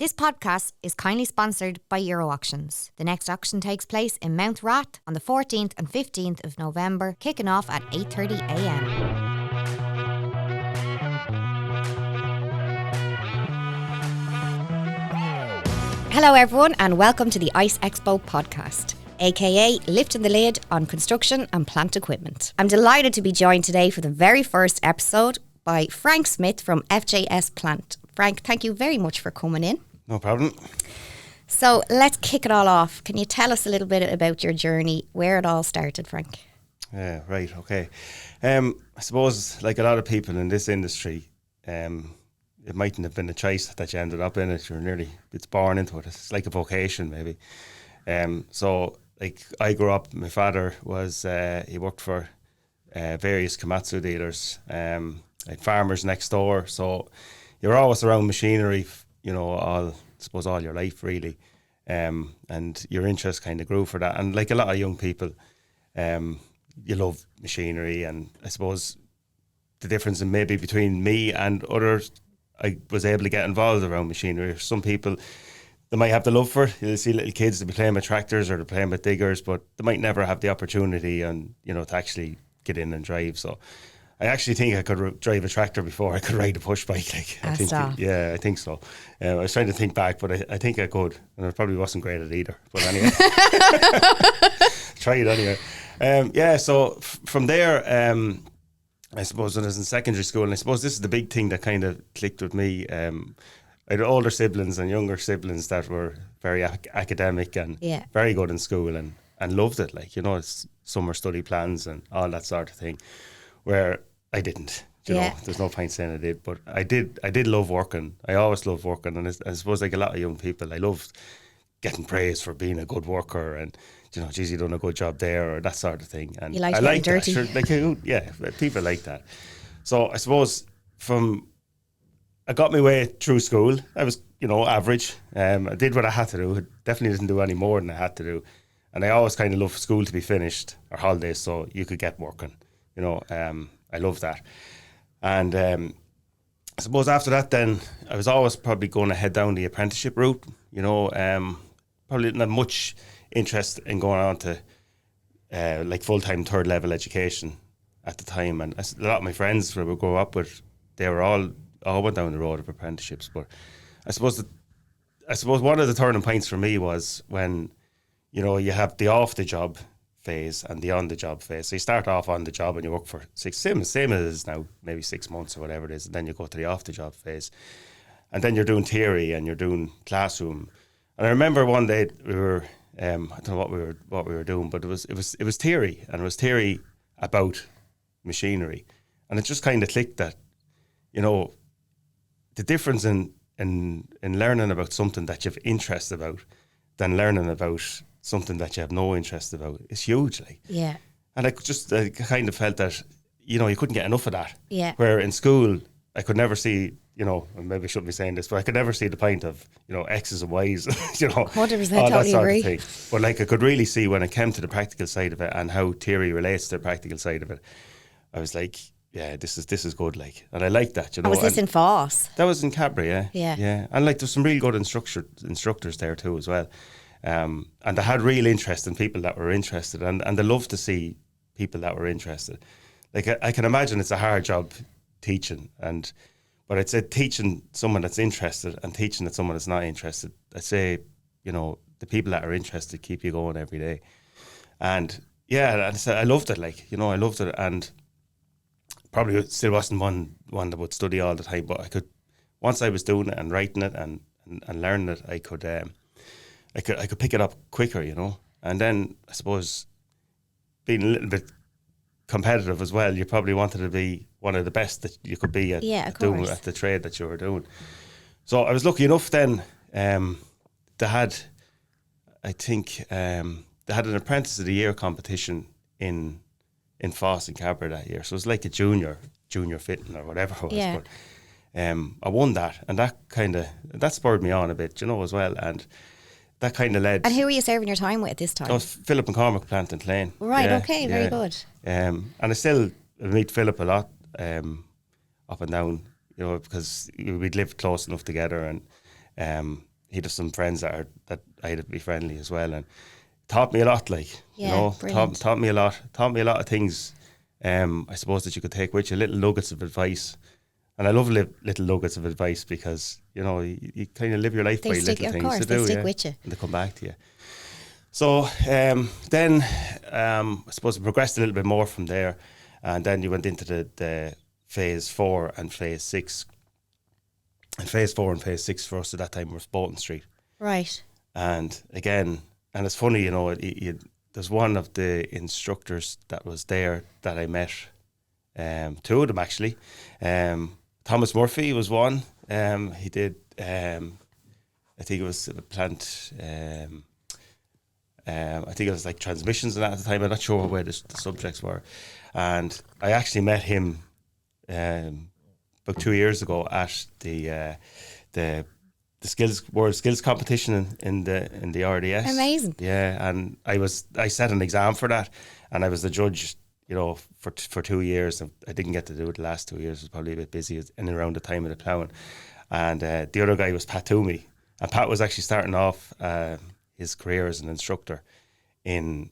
This podcast is kindly sponsored by Euro Auctions. The next auction takes place in Mount Rath on the 14th and 15th of November, kicking off at 8:30 a.m. Hello everyone and welcome to the ICE Expo podcast, aka lifting the lid on construction and plant equipment. I'm delighted to be joined today for the very first episode by Frank Smyth from FJS Plant. Frank, thank you very much for coming in. No problem. So let's kick it all off. Can you tell us a little bit about your journey, where it all started, Frank? Yeah, right, okay. I suppose, like a lot of people in this industry, it mightn't have been a choice that you ended up in it. It's born into it. It's like a vocation, maybe. So, like, I grew up, my father was, he worked for various Komatsu dealers, like farmers next door. So you're always around machinery, all your life, really. And your interest kind of grew for that. And like a lot of young people, you love machinery. And I suppose the difference in maybe between me and others, I was able to get involved around machinery. Some people, they might have the love for it. You'll see little kids, they'll be playing with tractors or they're playing with diggers, but they might never have the opportunity and, to actually get in and drive. So I actually think I could drive a tractor before I could ride a push bike. I think so. I was trying to think back, but I think I could, and I probably wasn't great at either. But anyway, try it anyway. So from there, I suppose when I was in secondary school, and I suppose this is the big thing that kind of clicked with me. I had older siblings and younger siblings that were very academic and very good in school and loved it. It's summer study plans and all that sort of thing, where I didn't. There's no point saying I did, but I did love working. I always loved working, and I suppose like a lot of young people, I loved getting praise for being a good worker and, geez, you done a good job there or that sort of thing. And you like getting dirty. People like that. So I suppose I got my way through school. I was, average. I did what I had to do. I definitely didn't do any more than I had to do. And I always kind of loved school to be finished or holidays so you could get working. I love that. And I suppose after that then, I was always probably going to head down the apprenticeship route. Probably didn't have much interest in going on to like full-time third level education at the time. And a lot of my friends that we grew up with, they were all went down the road of apprenticeships. But I suppose one of the turning points for me was when, you have the off-the-job phase and the on-the-job phase. So you start off on the job and you work for same as now, maybe 6 months or whatever it is, and then you go to the off-the-job phase. And then you're doing theory and you're doing classroom. And I remember one day we were, I don't know what we were doing, but it was theory, and it was theory about machinery. And it just kind of clicked that, the difference in learning about something that you have interest about than learning about something that you have no interest about is huge. Yeah. And I kind of felt that, you couldn't get enough of that. Yeah. Where in school, I could never see, maybe I shouldn't be saying this, but I could never see the point of, X's and Y's, 100% all that totally sort agree. of thing. But I could really see when it came to the practical side of it and how theory relates to the practical side of it, I was like, yeah, this is good, and I like that, And was this in Foss? That was in Cabra, yeah. Yeah. And there's some real good instructors there too as well. And they had real interest in people that were interested, and they love to see people that were interested. I can imagine it's a hard job teaching, but I'd say teaching someone that's interested and teaching that someone that's not interested, I'd say, the people that are interested keep you going every day. And yeah, I loved it, I loved it, and probably still wasn't one that would study all the time, but I could, once I was doing it and writing it and learning it, I could pick it up quicker, And then I suppose being a little bit competitive as well, you probably wanted to be one of the best that you could be at doing at the trade that you were doing. So I was lucky enough then. They had an Apprentice of the Year competition in Foss and Cabra that year. So it was like a junior fitting or whatever it was. Yeah. But I won that, and that spurred me on a bit, as well. And that kind of led. And who were you serving your time with at this time? I was Philip and Cormac Plant in Clane. Right, okay, very good. And I still meet Philip a lot, up and down, because we'd lived close enough together, and he'd have some friends that I had to be friendly as well, and taught me a lot. Like taught me a lot of things. I suppose that you could take with you, little nuggets of advice. And I love little nuggets of advice because, you kind of live your life by little things. Of course, they stick with you. And they come back to you. So then I suppose it progressed a little bit more from there. And then you went into the phase 4 and phase 6. And phase 4 and phase 6 for us at that time was Bolton Street. Right. And again, and it's funny, there's one of the instructors that was there that I met, 2 of them actually. Thomas Murphy was one. He did, I think it was a plant, I think it was like transmissions and that at the time. I'm not sure where the subjects were. And I actually met him about 2 years ago at the World Skills competition in the RDS. Amazing. Yeah, and I set an exam for that, and I was the judge, for 2 years. I didn't get to do it the last 2 years. I was probably a bit busy in and around the time of the ploughing. And the other guy was Pat Toomey. And Pat was actually starting off his career as an instructor when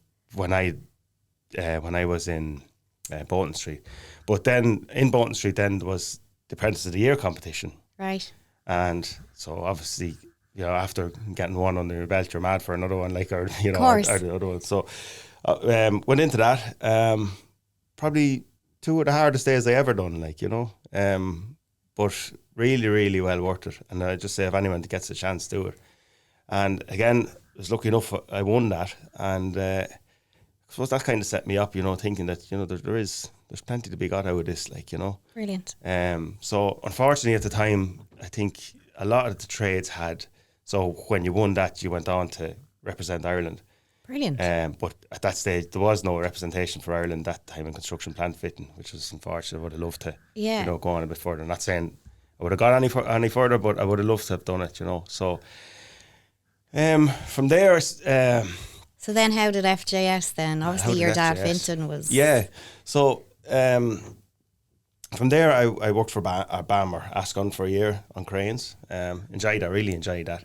I was in Bolton Street. But then in Bolton Street then there was the Apprentice of the Year competition. Right. And so obviously, after getting one under your belt, you're mad for another one, or the other one. So went into that. Probably 2 of the hardest days I ever done, but really, really well worth it. And I just say if anyone gets a chance, do it. And again, I was lucky enough I won that, and I suppose that kind of set me up, thinking that there's plenty to be got out of this, Brilliant. So unfortunately at the time, I think a lot of the trades had. So when you won that, you went on to represent Ireland. Brilliant. But at that stage, there was no representation for Ireland that time in construction plant fitting, which was unfortunate. I would have loved to, go on a bit further. I'm not saying I would have got any further, but I would have loved to have done it, So from there. So then, how did FJS then? Obviously, your dad Finton was. Yeah. So from there, I worked for Bammer Ascon for a year on cranes. Really enjoyed that.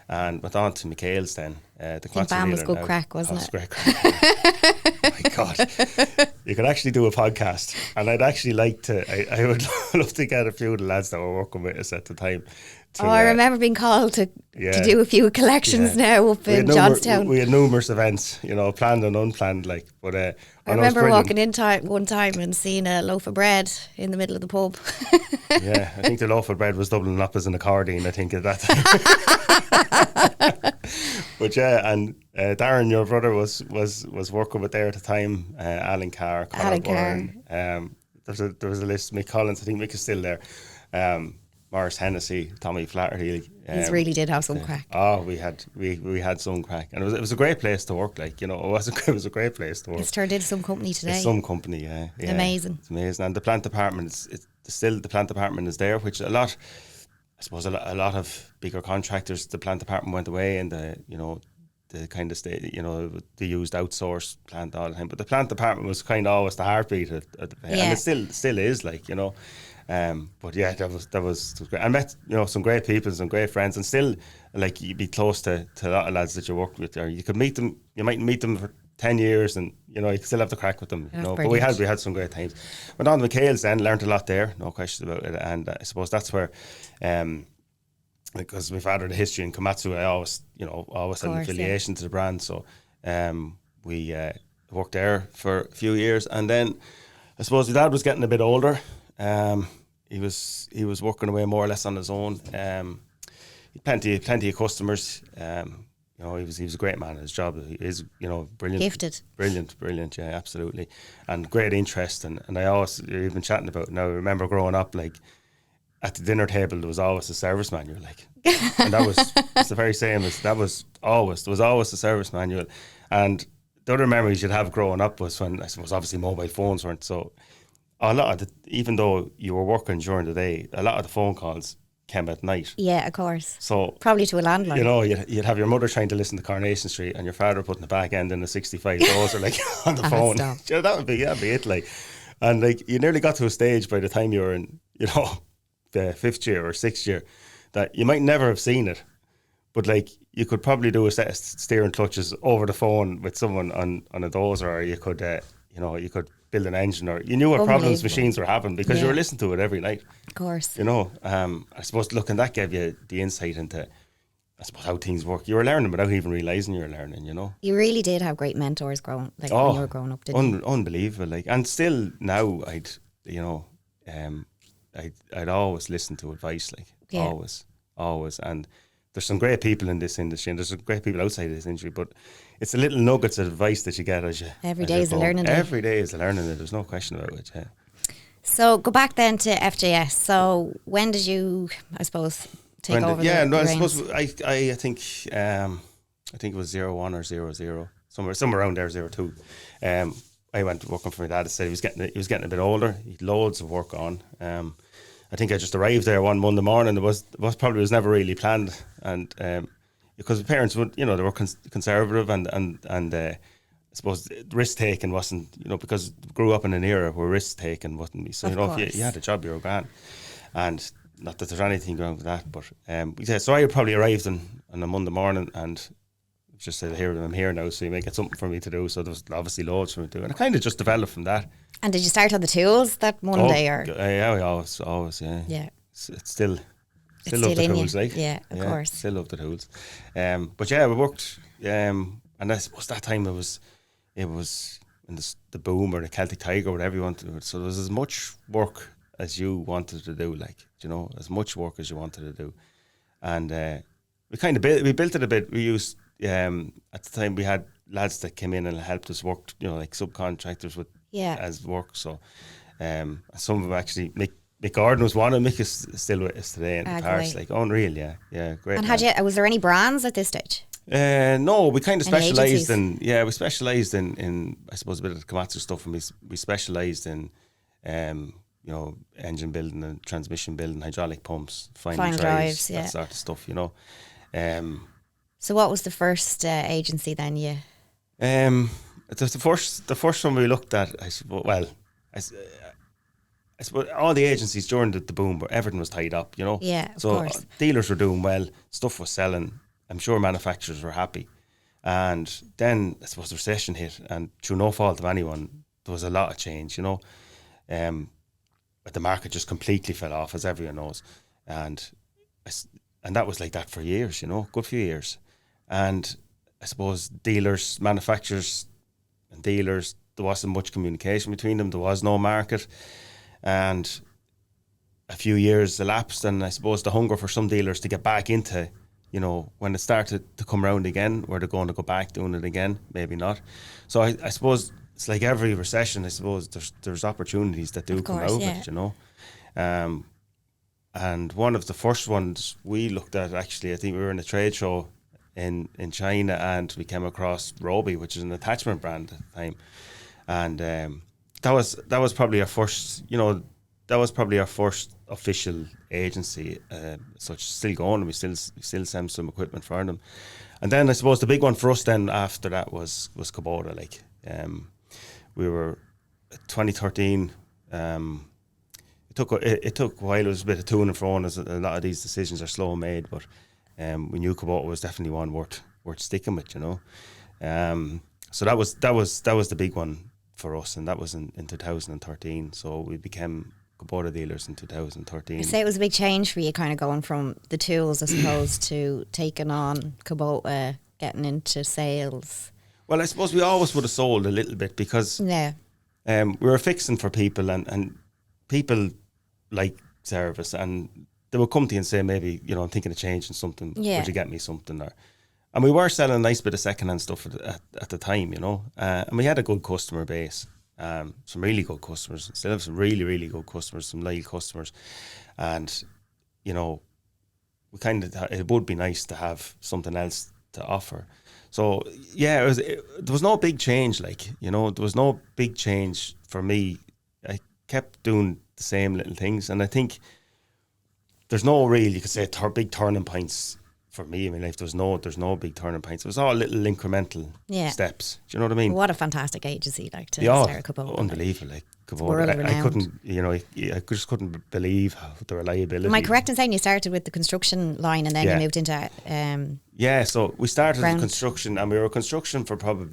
And went on to Michael's then. The Komatsu Bam was good now. crack, wasn't it? It was great crack. My God. You could actually do a podcast. And I'd actually like to, I would love to get a few of the lads that were working with us at the time. I remember being called to do a few collections now up in Johnstown. We had numerous events, planned and unplanned. But I remember walking in one time and seeing a loaf of bread in the middle of the pub. Yeah, I think the loaf of bread was doubling up as an accordion, I think, at that time. But yeah, and Darren, your brother, was working with there at the time. Alan Carr, Conor Byrne. There was a list. Mick Collins, I think Mick is still there. Morris Hennessy, Tommy Flaherty. He really did have some crack. We had some crack, and it was a great place to work. It was a great place to work. It's turned into some company today. It's some company, yeah. Amazing. It's amazing, and the plant department the plant department is there, which a lot of bigger contractors. The plant department went away, and the kind of state, they used outsourced plant all the time. But the plant department was kind of always the heartbeat and it still is, but yeah, that was great. I met some great people, some great friends, and still you'd be close to a lot of lads that you worked with there. You could meet them, you might meet them for 10 years, and you could still have the crack with them. But we had some great times. Went on to McHale's then, learned a lot there, no questions about it. And I suppose that's where, because my father had a history in Komatsu, I always had an affiliation to the brand. So we worked there for a few years, and then I suppose my dad was getting a bit older. He was working away more or less on his own. He had plenty of customers. He was a great man at his job. He is, brilliant. Gifted. Brilliant, yeah, absolutely. And great interest. And I always, you've been chatting about, now I remember growing up, at the dinner table, there was always a service manual, and it's the very same as, there was always a service manual. And the other memories you'd have growing up was when, I suppose, obviously mobile phones weren't, so a lot of even though you were working during the day, a lot of the phone calls came at night. Yeah, of course. So probably to a landline. You'd have your mother trying to listen to Coronation Street, and your father putting the back end in the 65 doors or on the phone. That'd be it. And you nearly got to a stage by the time you were in, the 5th year or 6th year, that you might never have seen it, But like you could probably do a set of steering clutches over the phone with someone on a dozer, or you could you could build an engine, or you knew what problems machines were having because you were listening to it every night. Of course. I suppose looking that gave you the insight into, I suppose, how things work. You were learning without even realising you were learning, You really did have great mentors when you were growing up, didn't you? Unbelievable. Like, and still now I'd always listen to advice, always. And there's some great people in this industry, and there's some great people outside of this industry, but it's the little nuggets of advice that you get as you... Every day is a learning day. Every day is a learning day. There's no question about it, yeah. So go back then to FJS. So when did you, I suppose, take over the I reins? suppose I think it was 01 or 00, somewhere around there, 02. I went working for my dad. I said he was getting a bit older. He had loads of work on. I think I just arrived there one Monday morning. It was never really planned, and because the parents would, they were conservative, and I suppose risk taking wasn't, because grew up in an era where risk taking wasn't. So if you had a job, you were grand, and not that there's anything wrong with that, but so I probably arrived on a Monday morning and just said, "Here, I'm here now, so you may get something for me to do." So there was obviously loads for me to do, and I kind of just developed from that. And did you start on the tools that Monday, or? Yeah, we always, yeah. Yeah. It's still love the tools, like. Yeah, of course. Still love the tools. But yeah, we worked, and I suppose that time it was in the Boom or the Celtic Tiger, whatever you wanted. So there was as much work as you wanted to do, like, as much work as you wanted to do. And we kind of built it a bit. We used, at the time we had lads that came in and helped us work, like subcontractors with as work. So some of them actually, Mick Gordon was one, and Mick is still with us today in Paris. Like, unreal, yeah, great. And was there any brands at this stage? No, we kind of specialised in I suppose a bit of the Komatsu stuff, and we specialised in engine building and transmission building, hydraulic pumps, final drives, that sort of stuff, So what was the first agency then? The first one we looked at, I suppose. I suppose all the agencies during the boom, but everything was tied up, Yeah, of so course. Dealers were doing well, stuff was selling. I'm sure manufacturers were happy, and then I suppose the recession hit, and through no fault of anyone, there was a lot of change, but the market just completely fell off, as everyone knows, and that was like that for years, good few years. And I suppose manufacturers and dealers, there wasn't much communication between them. There was no market, and a few years elapsed, and I suppose the hunger for some dealers to get back into, when it started to come around again, were they going to go back doing it again? Maybe not. So I suppose it's like every recession. I suppose there's opportunities that do come out of it, and one of the first ones we looked at, actually, I think we were in a trade show in China, and we came across Roby, which is an attachment brand at the time, and that was probably our first, that was probably our first official agency, such still going, and we still send some equipment for them. And then I suppose the big one for us then after that was Kubota. Like, we were 2013. It took a while. It was a bit of to and fro, as a lot of these decisions are slow made, but we knew Kubota was definitely one worth sticking with, So that was the big one for us, and that was in 2013. So we became Kubota dealers in 2013. I say it was a big change for you, kind of going from the tools, I suppose, to taking on Kubota, getting into sales. Well, I suppose we always would have sold a little bit, because we were fixing for people, and people like service, and they would come to you and say, maybe, I'm thinking of changing something. Yeah. Would you get me something? And we were selling a nice bit of second-hand stuff at the time, and we had a good customer base. Some really good customers, still have some really, really good customers, some loyal customers, and we kind of, it would be nice to have something else to offer. So there was no big change, there was no big change for me. I kept doing the same little things, and I think there's no real, you could say, big turning points for me in my life, there's no big turning points. It was all little incremental steps. Do you know what I mean? What a fantastic agency, like, to start a Kubota. Unbelievable, like Kubota. I couldn't, I just couldn't believe how the reliability. Am I correct in saying you started with the construction line and then you moved into so we started in construction, and we were construction for probably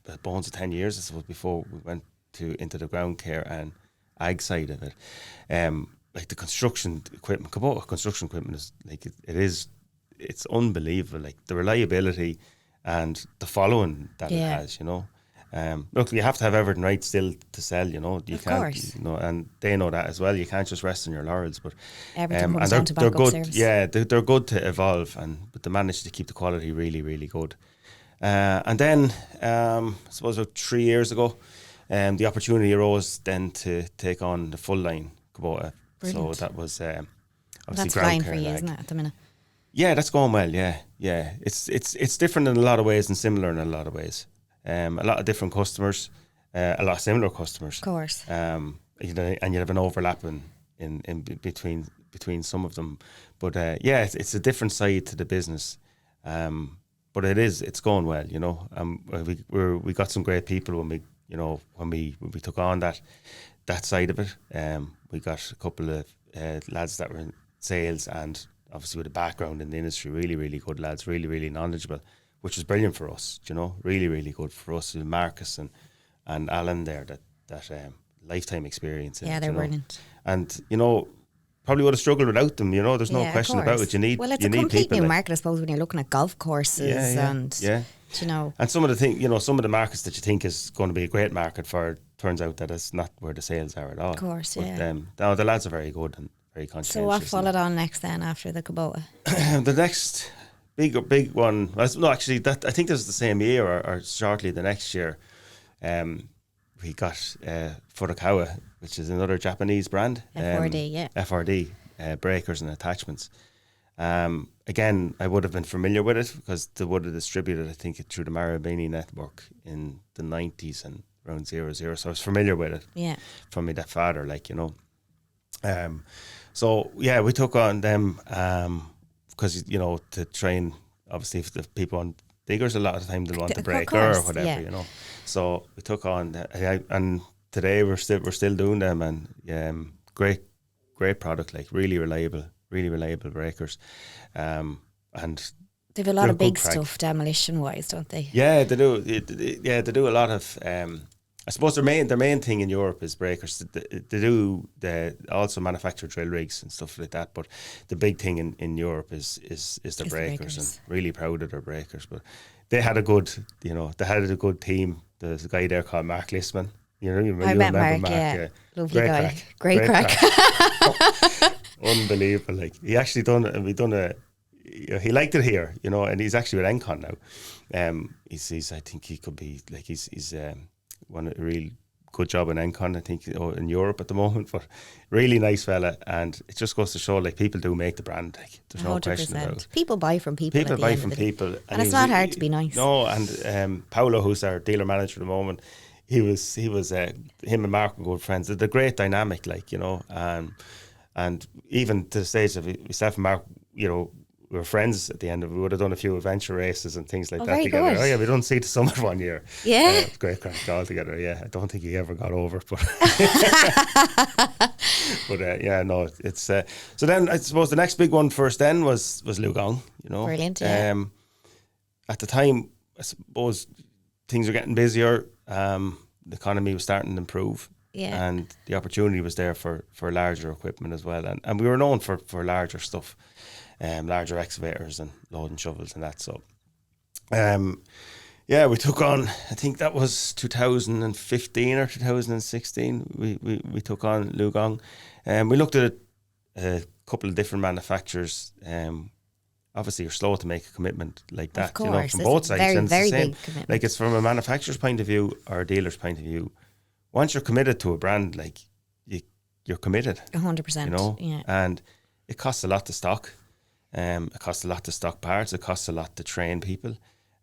the bones of 10 years, I suppose, before we went into the ground care and ag side of it. Like the construction equipment, Kubota construction equipment is like it's unbelievable. Like the reliability and the following that it has, Look, you have to have everything right still to sell, You of can't, course. And they know that as well. You can't just rest on your laurels, but everything comes down to backup good. service. Yeah, they're good to evolve, but they manage to keep the quality really, really good. And then, I suppose about 3 years ago, the opportunity arose then to take on the full line Kubota. Brilliant. So that was obviously that's ground flying care for you, and isn't it, at the minute? Yeah, that's going well. Yeah. It's different in a lot of ways and similar in a lot of ways. A lot of different customers, a lot of similar customers. Of course. And you have an overlap in between some of them, but it's a different side to the business. But it's going well. We got some great people when we took on that side of it. We got a couple of lads that were in sales and obviously with a background in the industry, really, really good lads, really, really knowledgeable, which was brilliant for us, really, really good for us. Marcus and Alan there, that lifetime experience. Yeah, they're brilliant. And, probably would have struggled without them, there's no question about it. You need Well, it's a complete new market, I suppose, when you're looking at golf courses and some of the things, some of the markets that you think is going to be a great market for, turns out that it's not where the sales are at all. Of course, but, the lads are very good and very conscientious. So what followed on next then after the Kubota? The next big one, I think this was the same year or shortly the next year. We got Furukawa, which is another Japanese brand. FRD, breakers and attachments. Again, I would have been familiar with it because they would have distributed, I think, through the Marabini network in the 90s and around 00. So I was familiar with it. Yeah. From my father, So, we took on them because, to train, obviously, if the people on diggers, a lot of the time they want the breaker or whatever, So we took on, and today we're still doing them, and great product, like really reliable breakers, and they have a lot of big stuff demolition wise, don't they? Yeah, they do. They do a lot of. I suppose their main thing in Europe is breakers. They also manufacture drill rigs and stuff like that. But the big thing in Europe is their breakers, and really proud of their breakers. But they had a good, team. There's a guy there called Mark Listman. You met Mark. Yeah, lovely guy. Great crack. Unbelievable. Like he actually he liked it here, and he's actually with Encon now. He's I think he could be like he's won a really good job in Encon, I think, in Europe at the moment. But really nice fella, and it just goes to show, like, people do make the brand. Like, there's 100%. No question about it. People buy from people. People buy from people, and it's not hard to be nice. No, and Paolo, who's our dealer manager at the moment, he was him and Mark were good friends. They're a great dynamic, and even to the stage of myself and Mark, we were friends at the end of it. We would have done a few adventure races and things like that together. Good. We done Sea to Summit one year. Yeah. Great crack all together. Yeah. I don't think he ever got over it, but it's so then I suppose the next big one for us then was Liugong, Brilliant, yeah. At the time, I suppose things were getting busier. The economy was starting to improve. Yeah. And the opportunity was there for larger equipment as well. And we were known for larger stuff. Larger excavators and loading shovels and that. So, we took on, I think that was 2015 or 2016. We took on Liugong. We looked at a couple of different manufacturers. Obviously, you're slow to make a commitment like that, of course, from both sides. Very, and very it's the same. big commitment. Like, it's from a manufacturer's point of view or a dealer's point of view. Once you're committed to a brand, like, you're committed. 100%. Yeah. And it costs a lot to stock. It costs a lot to stock parts. It costs a lot to train people.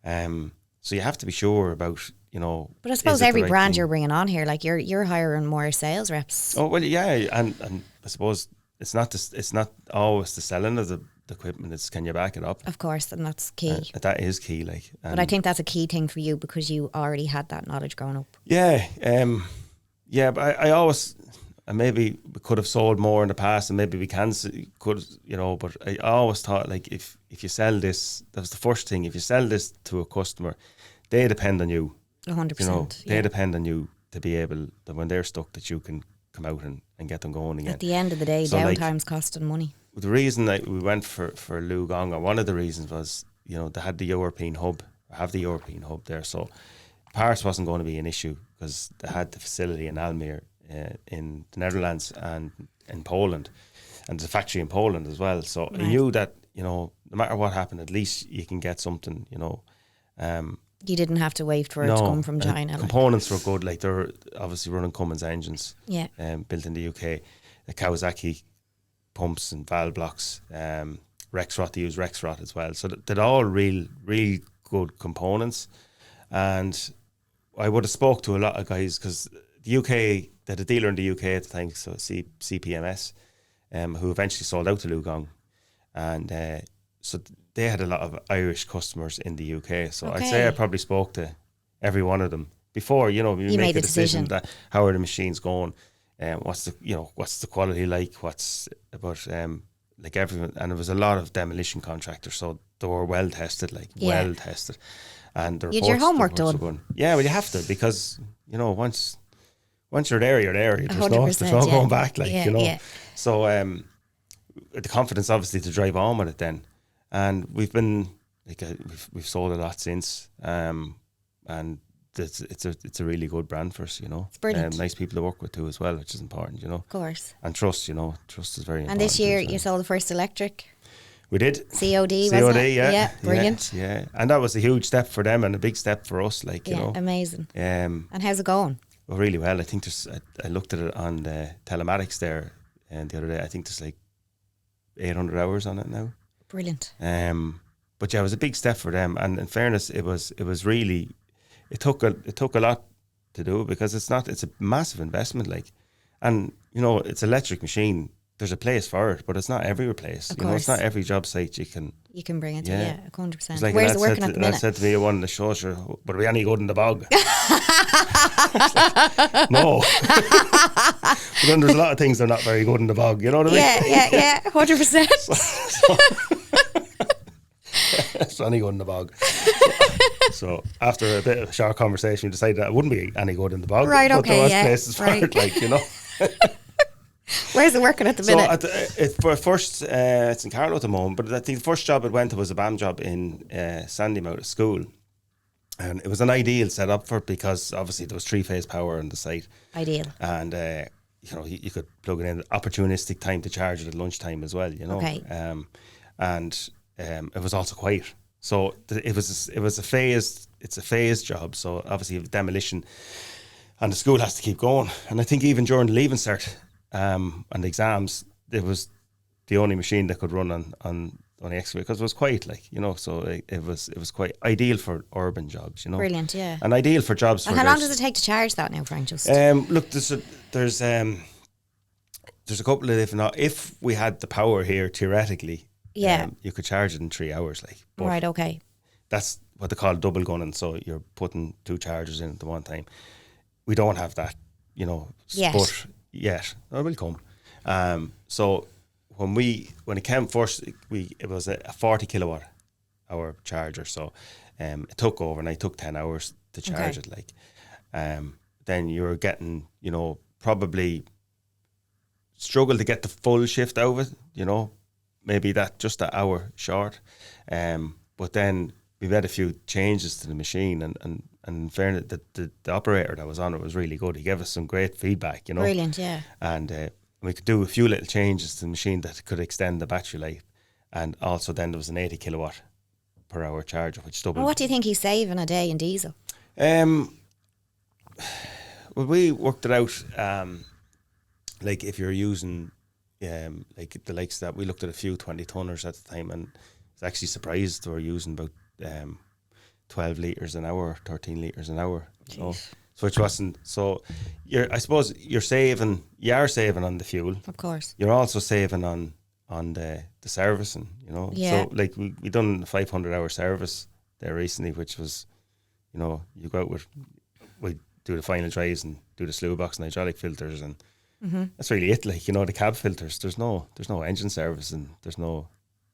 So you have to be sure about, But I suppose every brand you're bringing on here, like you're hiring more sales reps. Oh well, yeah, and I suppose it's not always the selling of the equipment. It's can you back it up? Of course, and that's key. That is key. Like, but I think that's a key thing for you because you already had that knowledge growing up. Yeah, but I always. And maybe we could have sold more in the past, and maybe we could, But I always thought, like, if you sell this, that was the first thing. If you sell this to a customer, they depend on you. 100%. They depend on you to be able that when they're stuck, that you can come out and get them going again. At the end of the day, so downtime's costing money. The reason that we went for Liugong, or one of the reasons was, they had the European hub, there, so parts wasn't going to be an issue because they had the facility in Almere. In the Netherlands and in Poland, and there's a factory in Poland as well. So I knew that no matter what happened, at least you can get something. You didn't have to wait for it to come from China. Components were good. Like they're obviously running Cummins engines. Yeah. Built in the UK, the Kawasaki pumps and valve blocks. Rexroth, they use Rexroth as well. So they're all real good components. And I would have spoke to a lot of guys because the UK, they had a dealer in the UK at the time, so CPMS, who eventually sold out to Liugong. And so they had a lot of Irish customers in the UK. So I'd say I probably spoke to every one of them before, you make a decision that how are the machines going, what's the quality like, like everyone. And there was a lot of demolition contractors, so they were well tested. And the you had your homework done. Yeah, well, you have to, because, once you're there, There's no going back, So the confidence, obviously, to drive on with it then. And we've been, we've sold a lot since. And it's a really good brand for us, It's brilliant. Nice people to work with too as well, which is important, Of course. And trust, trust is very important. And this year you sold the first electric? We did. COD, wasn't it? Yeah. Brilliant. Yeah. And that was a huge step for them and a big step for us, amazing. And how's it going? Well, really well. I think I looked at it on the telematics there and the other day. I think there's like 800 hours on it now. Brilliant. But yeah, it was a big step for them. And in fairness, it was really, it took a lot to do it because it's a massive investment, and it's an electric machine. There's a place for it, but it's not every place. It's not every job site you can bring it to. 100%. Like Where's it working at the minute? I said to me at one of the shows, but are we any good in the bog? No. But then there's a lot of things that are not very good in the bog, you know what I mean? Yeah, 100%. It's only good in the bog. So after a bit of a short conversation, we decided that it wouldn't be any good in the bog. Right, but there was places for right. it, Where's it working at the minute? It's in Carlo at the moment, but I think the first job it went to was a BAM job in Sandymount School. And it was an ideal setup for it because obviously there was 3-phase power on the site. Ideal. And, you could plug it in opportunistic time to charge it at lunchtime as well, Okay. And it was also quiet. So it was a phased job. So obviously you have demolition and the school has to keep going. And I think even during the leaving cert, and the exams, it was the only machine that could run on the excavator because it was quiet, so it was quite ideal for urban jobs, Brilliant, yeah. And ideal for jobs. And how long does it take to charge that now, Frank? Just look, there's a couple of different. If we had the power here, theoretically, you could charge it in 3 hours, but right, okay. That's what they call double gunning. So you're putting 2 chargers in at the one time. We don't have that, Yet, or will come. So when it came first, it was a 40 kilowatt hour charger. So it took overnight, took 10 hours to charge it. Then you were getting, probably struggle to get the full shift out of it. Maybe just an hour short. But then we made a few changes to the machine, and in fairness, the operator that was on it was really good. He gave us some great feedback, Brilliant, yeah. And we could do a few little changes to the machine that could extend the battery life. And also then there was an 80 kilowatt per hour charger, which doubled. Well, what do you think he's saving a day in diesel? Well, we worked it out, if you're using, the likes that, we looked at a few 20-tonners at the time, and I was actually surprised they were using about 12 litres an hour, 13 litres an hour. So which wasn't, so I suppose you are saving on the fuel. Of course. You're also saving on on the servicing, you know. Yeah. So like we done a 500-hour service there recently, which was, you know, you go out we do the final drives and do the slew box and hydraulic filters, and that's really it. Like, you know, the cab filters, there's no engine service, and there's no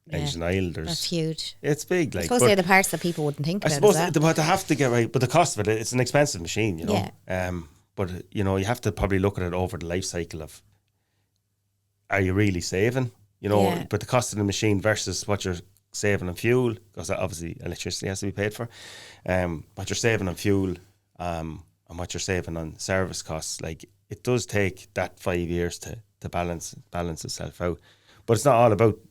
engine oil. That's huge. It's big. Like, I suppose they're the parts that people wouldn't think I about. suppose they have to get right, but the cost of it, it's an expensive machine, you know. Yeah. But you know, you have to probably look at it over the life cycle of, are you really saving? You know, but the cost of the machine versus what you're saving on fuel, because obviously electricity has to be paid for. What you're saving on fuel, and what you're saving on service costs, like, it does take that 5 years to balance itself out. But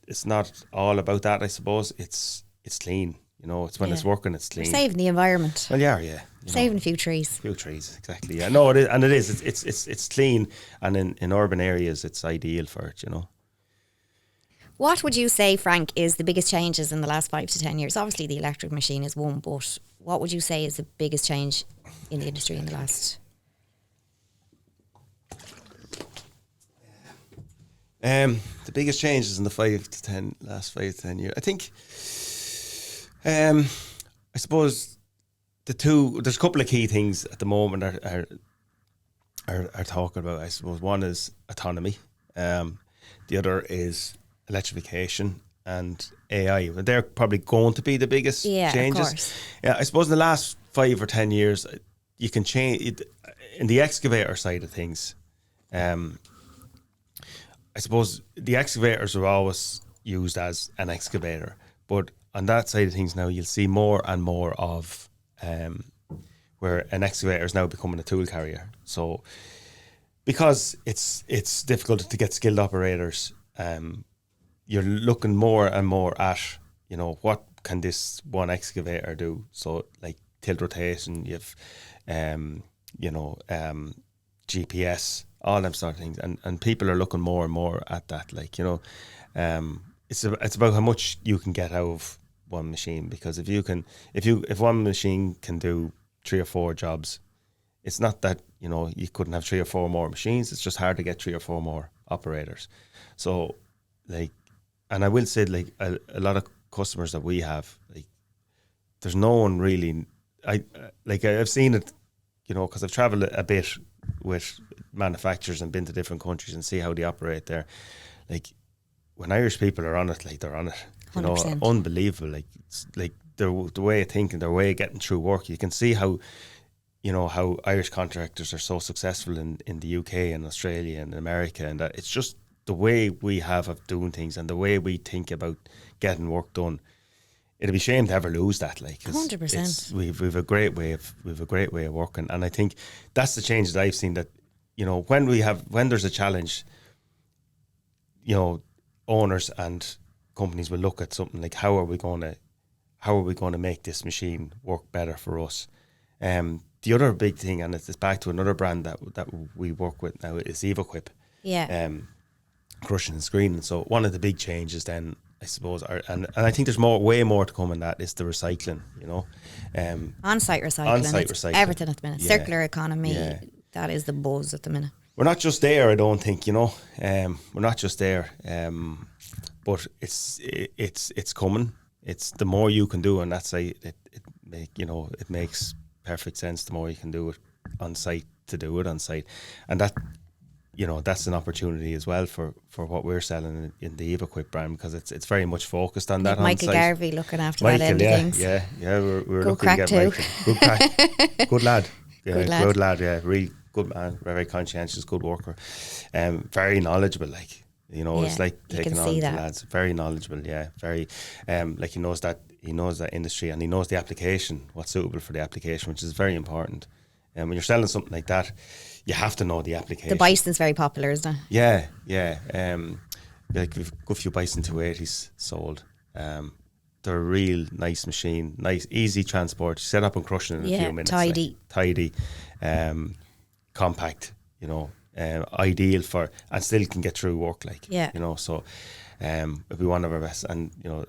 it's not all about that, I suppose. It's clean, you know. It's when it's working, it's clean. You're saving the environment. Well, yeah. Saving a few trees. Exactly. Yeah, no, it is, and it is. It's clean, and in urban areas, it's ideal for it, you know. What would you say, Frank, is the biggest changes in the last 5 to 10 years? Obviously, the electric machine is one, but what would you say is the biggest change in the industry in the last? The biggest changes in the last 5 to 10 years, I think. I suppose there's a couple of key things at the moment are talking about. I suppose one is autonomy. The other is electrification and AI. They're probably going to be the biggest changes. Of course. Yeah, I suppose in the last 5 or 10 years, you can change it in the excavator side of things. I suppose the excavators are always used as an excavator, but on that side of things now, you'll see more and more of where an excavator is now becoming a tool carrier. So because it's difficult to get skilled operators, you're looking more and more at, you know, what can this one excavator do? So like tilt rotation, you've GPS, all them sort of things, and people are looking more and more at that. Like, you know, it's about how much you can get out of one machine, because if one machine can do 3 or 4 jobs, it's not that, you know, you couldn't have 3 or 4 more machines. It's just hard to get 3 or 4 more operators. So like, and I will say, like, a lot of customers that we have, like, there's no one really. I've seen it, you know, because I've travelled a bit with manufacturers and been to different countries and see how they operate there. Like, when Irish people are on it, like, they're on it. You 100%. know, unbelievable. Like, it's like the way of thinking, their way of getting through work. You can see how, you know, how Irish contractors are so successful in the UK and Australia and America, and that it's just the way we have of doing things and the way we think about getting work done. It'd be a shame to ever lose that. Like, 100%. We've a great way of working, and I think that's the change that I've seen. That, you know, when there's a challenge, you know, owners and companies will look at something like, how are we going to make this machine work better for us? The other big thing, and it's back to another brand that we work with now, is Evoquip. Yeah. Crushing and screening. So one of the big changes then, I suppose, and I think there's way more to come in that, is the recycling, you know. On-site recycling. Everything at the minute. Yeah. Circular economy. Yeah. That is the buzz at the minute. We're not just there, I don't think, you know. We're not just there. But it's coming. It's the more you can do on that site, it makes perfect sense. The more you can do it on site, to do it on site, and that, you know, that's an opportunity as well for what we're selling in the Evoquip brand, because it's very much focused on that. Michael on site. Garvey looking after that end of things. Yeah. We're Go looking to crack get too. Michael. Good crack. Good lad. Yeah, Good lad. Yeah, really good man. Very conscientious, good worker. Very knowledgeable. Like, you know, it's like taking on the lads. Very knowledgeable. Yeah, very. Like, he knows that industry, and he knows the application, what's suitable for the application, which is very important. And when you're selling something like that, you have to know the application. The Bison's very popular, isn't it? Yeah. Like, we've a good few Bison 280s sold. They're a real nice machine, nice, easy transport, set up and crushing in a few minutes. Tidy, compact, you know, ideal for, and still can get through work, like, yeah. you know, so it'd be one of our best. And, you know,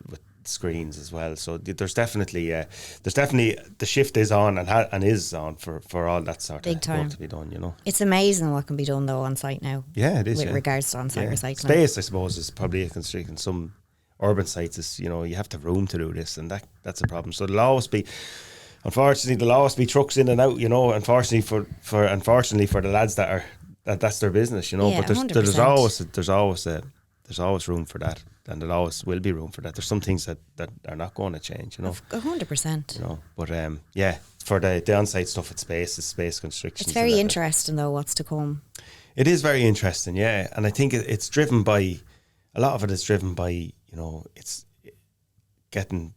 screens as well. So there's definitely the shift is on and is on for all that sort Big of time work to be done. You know, it's amazing what can be done though on site now. Yeah, it is. With regards to on-site recycling, space I suppose is probably a constraint in some urban sites. Is you have to have room to do this, and that's a problem. So there'll always be trucks in and out. Unfortunately for the lads that's their business. But there's 100%. always room for that, and there always will be room for that. There's some things that are not going to change. 100%. But for the on-site stuff, it's space constrictions. It's very interesting though what's to come. It is very interesting, yeah, and I think it's driven by a lot of it is driven by it's getting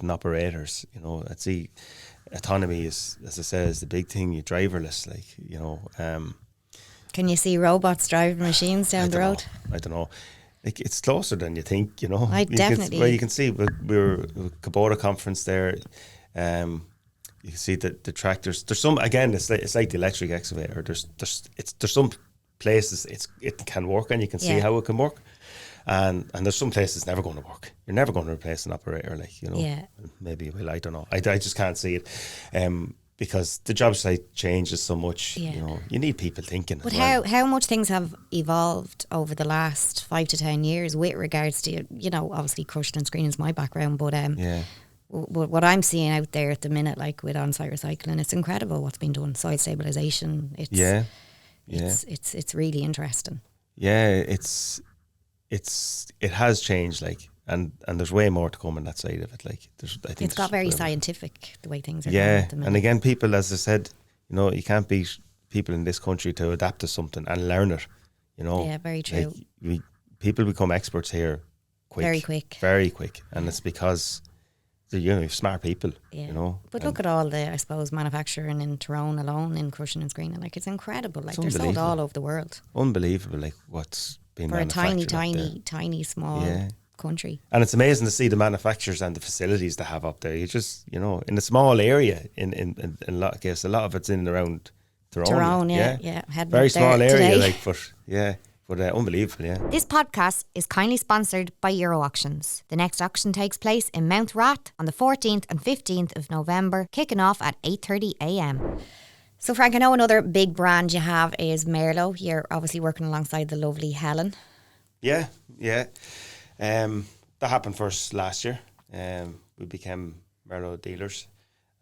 operators. I'd see autonomy is, as I said, is the big thing. You driverless, Can you see robots driving machines down the road? I don't know. It's closer than you think. I definitely. You can see we were at a Kubota conference there. You can see the tractors. There's some, again, it's like the electric excavator. There's some places it can work and you can see how it can work. And there's some places it's never going to work. You're never going to replace an operator, maybe you will, I don't know. I just can't see it. Because the job site changes so much, you need people thinking. But how much things have evolved over the last 5 to 10 years with regards to, obviously crushing and screening is my background, but what I'm seeing out there at the minute, like with on-site recycling, it's incredible what's been done. Soil stabilisation, it's really interesting. Yeah, it has changed, and there's way more to come on that side of it. I think it's got very scientific the way things are. Yeah, and again, people, as I said, you can't beat people in this country to adapt to something and learn it. Yeah, very true. People become experts here quick, very quick, and it's because they're smart people. Yeah. But look at all the, I suppose, manufacturing in Tyrone alone in crushing and screening. It's incredible. They're sold all over the world. Unbelievable. What's being manufactured for a tiny small country. And it's amazing to see the manufacturers and the facilities they have up there. You just, in a small area, in a lot of cases, a lot of it's in and around Tyrone. Yeah. Very small area, but unbelievable, yeah. This podcast is kindly sponsored by Euro Auctions. The next auction takes place in Mount Rath on the 14th and 15th of November, kicking off at 8:30 a.m. So Frank, I know another big brand you have is Marlo. You're obviously working alongside the lovely Helen. Yeah. That happened for us last year. We became Marlo dealers.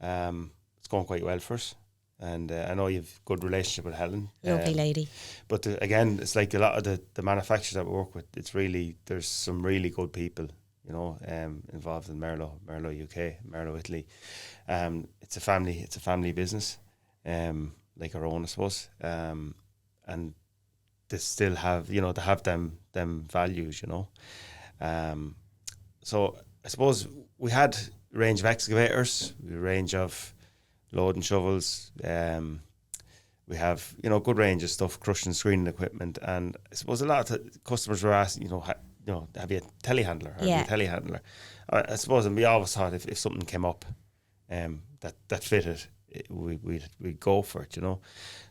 It's going quite well for us. And I know you've a good relationship with Helen. Lovely lady. But again, it's like a lot of the manufacturers that we work with, there's some really good people, involved in Marlo UK, Marlo Italy. It's a family business, like our own, I suppose. And they still have, they have them values, So I suppose we had a range of excavators, a range of loading shovels. We have, good range of stuff, crushing and screening equipment. And I suppose a lot of customers were asking, have you a telehandler? I suppose, and we always thought if something came up that fitted, we'd go for it,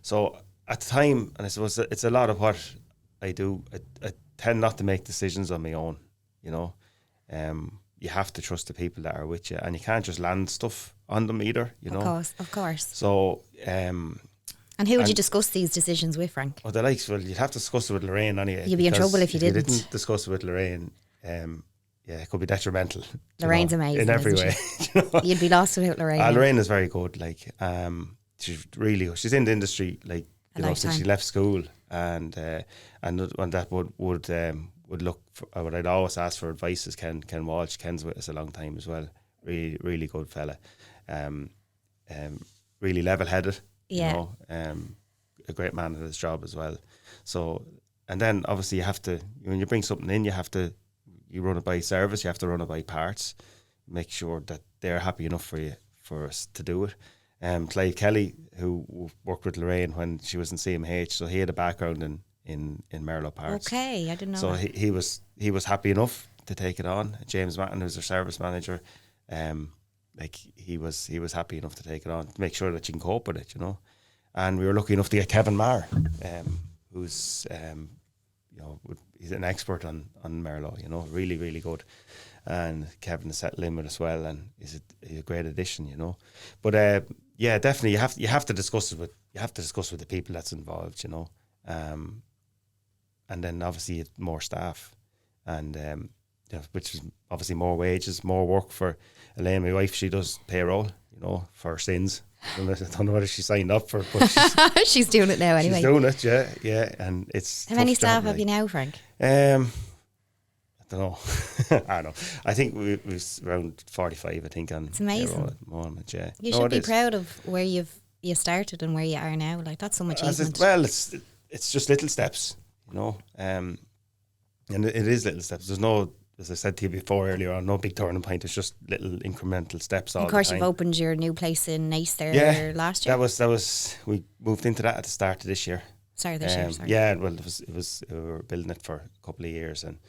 So at the time, and I suppose it's a lot of what I do, I tend not to make decisions on my own, You have to trust the people that are with you, and you can't just land stuff on them either, Of course. So, and who would you discuss these decisions with, Frank? You'd have to discuss it with Lorraine anyway. You'd be in trouble if you didn't. If you didn't discuss it with Lorraine, it could be detrimental. Lorraine's amazing in every way. You'd be lost without Lorraine. Lorraine is very good. She's in the industry, since she left school, and that would look for, what I'd always ask for advice is Ken Walsh. Ken's with us a long time as well. Really, really good fella. Really level-headed. Yeah. A great man at his job as well. So, and then obviously you have to, when you bring something in, you run it by service, you have to run it by parts, make sure that they're happy enough for us to do it. Clive Kelly, who worked with Lorraine when she was in CMH, so he had a background in Marlo parts. Okay, I didn't know. So he was happy enough to take it on. James Matton, who's our service manager, he was happy enough to take it on to make sure that you can cope with it, And we were lucky enough to get Kevin Marr, who's he's an expert on Marlo, really, really good. and Kevin has settled in with us well, and he's a great addition, you know. But yeah, definitely you have to discuss it with the people that's involved, you know. And then obviously more staff, and you know, which is obviously more wages, more work for Elaine, my wife. She does payroll, you know, for her sins. I don't know whether she signed up for it, but she's doing it now anyway. She's doing it, yeah, and it's. How many staff have you now, Frank? I don't know. I don't know. I think we've around 45. I think on. It's amazing. At the moment, yeah. You should be proud of where you started and where you are now. Like, that's some achievement. Well, it's just little steps, you know. And it is little steps. There's no, as I said to you before earlier on, no big turning point. It's just little incremental steps all the time. Of course, you've opened your new place in Naas there last year. That was we moved into that at the start of this year. Sorry. Yeah, well, it was we were building it for a couple of years, and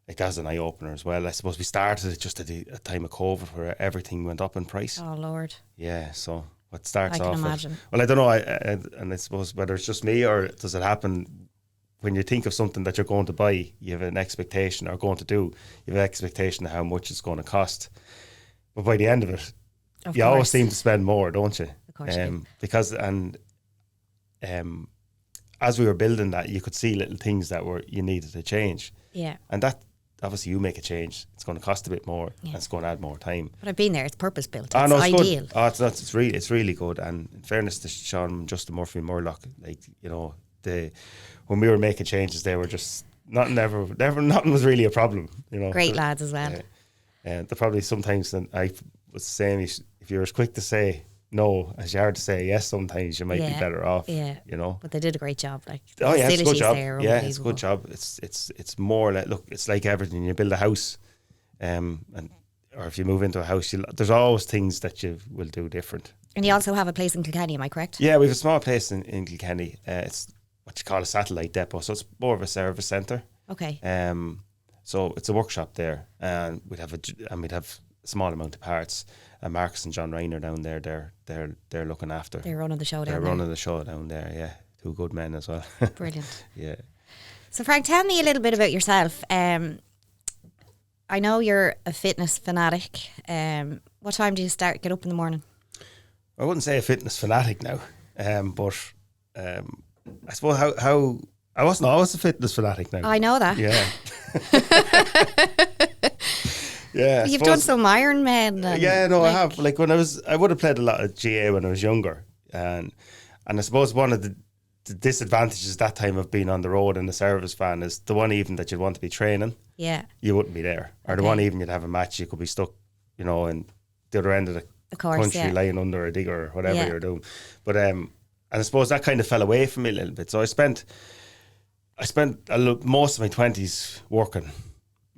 like that was an eye opener as well. I suppose we started it just at a time of COVID where everything went up in price. Oh Lord. Yeah, so what starts off. I can imagine. Well, I don't know. And I suppose whether it's just me or does it happen when you think of something that you're going to buy, you have an expectation, or going to do, you have an expectation of how much it's going to cost. But by the end of it, you always seem to spend more, don't you? Of course. Because as we were building that, you could see little things that you needed to change. Yeah. And that, obviously, you make a change, it's going to cost a bit more, and it's going to add more time. But I've been there; it's purpose built. It's ideal. Good. Oh, it's really good. And in fairness to Sean and Justin Murphy and Murlock, like, you know, when we were making changes, they were just nothing was really a problem. You know, great lads as well. And they're probably sometimes, and I was saying, if you're as quick to say no as you are to say yes, sometimes you might be better off. Yeah, you know. But they did a great job. Like, it's a good job. Yeah, it's a good job. It's more like, look, it's like everything. You build a house, or if you move into a house, there's always things that you will do different. And you also have a place in Kilkenny, am I correct? Yeah, we have a small place in Kilkenny. It's what you call a satellite depot, so it's more of a service centre. Okay. So it's a workshop there, and we'd have a small amount of parts. And Marcus and John Ryan are down there. They're looking after. They're running the show down there. They're running the show down there. Yeah, two good men as well. Brilliant. Yeah. So Frank, tell me a little bit about yourself. I know you're a fitness fanatic. What time do you get up in the morning? I wouldn't say a fitness fanatic now, but I suppose how I wasn't always a fitness fanatic now. I know that. Yeah. Yeah, you've done some Ironman. I have. Like I would have played a lot of GA when I was younger, and I suppose one of the disadvantages that time of being on the road in a service van is the one even that you'd want to be training. Yeah, you wouldn't be there, or the one even you'd have a match, you could be stuck, you know, in the other end of the country, lying under a digger or whatever you're doing. But and I suppose that kind of fell away from me a little bit. So I spent most of my 20s working.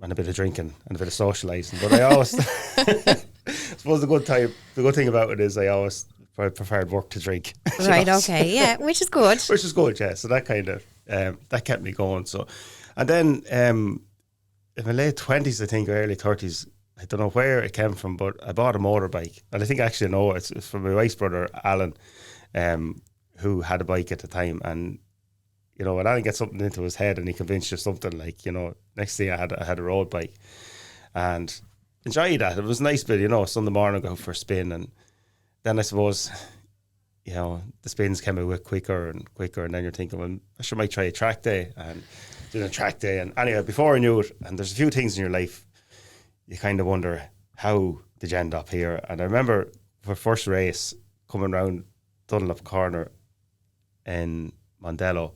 And a bit of drinking and a bit of socialising, but I always I suppose the good thing about it is I always preferred work to drink. Right, okay, yeah, which is good. Which is good, yeah. So that kind of that kept me going. So, and then in my late 20s, I think, or early 30s, I don't know where it came from, but I bought a motorbike, and I think actually I know it's from my wife's brother Alan, who had a bike at the time, and. You know, when Alan gets something into his head and he convinced you something, like, you know, next thing I had a road bike and enjoyed that. It was a nice bit, you know, Sunday morning go for a spin, and then I suppose, you know, the spins came a bit quicker, and then you're thinking, well, I sure might try a track day, and doing a track day. And anyway, before I knew it, and there's a few things in your life, you kind of wonder, how did you end up here? And I remember for first race coming around Dunlop Corner in Mondello,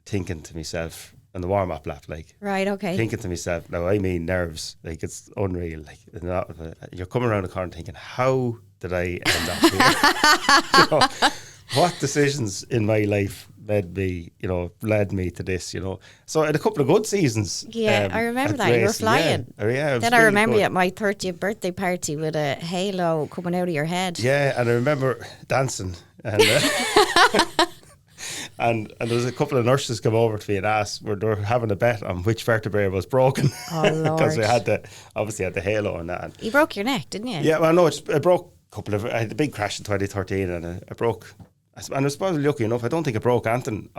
thinking to myself, on the warm-up lap, like, right, okay, thinking to myself, now I mean nerves, like, it's unreal, like, you're coming around the corner thinking, how did I end up here? You know, what decisions in my life led me to this, you know. So I had a couple of good seasons. Yeah, I remember that. You were flying. Yeah, then I remember you at my 30th birthday party with a halo coming out of your head. Yeah, and I remember dancing, and and there was a couple of nurses come over to me and asked, they were having a bet on which vertebrae was broken. Oh, Lord. Because we obviously had the halo on that. You broke your neck, didn't you? Yeah, well, no, I broke a couple of, I had a big crash in 2013, and I broke And I was probably lucky enough. I don't think I broke anything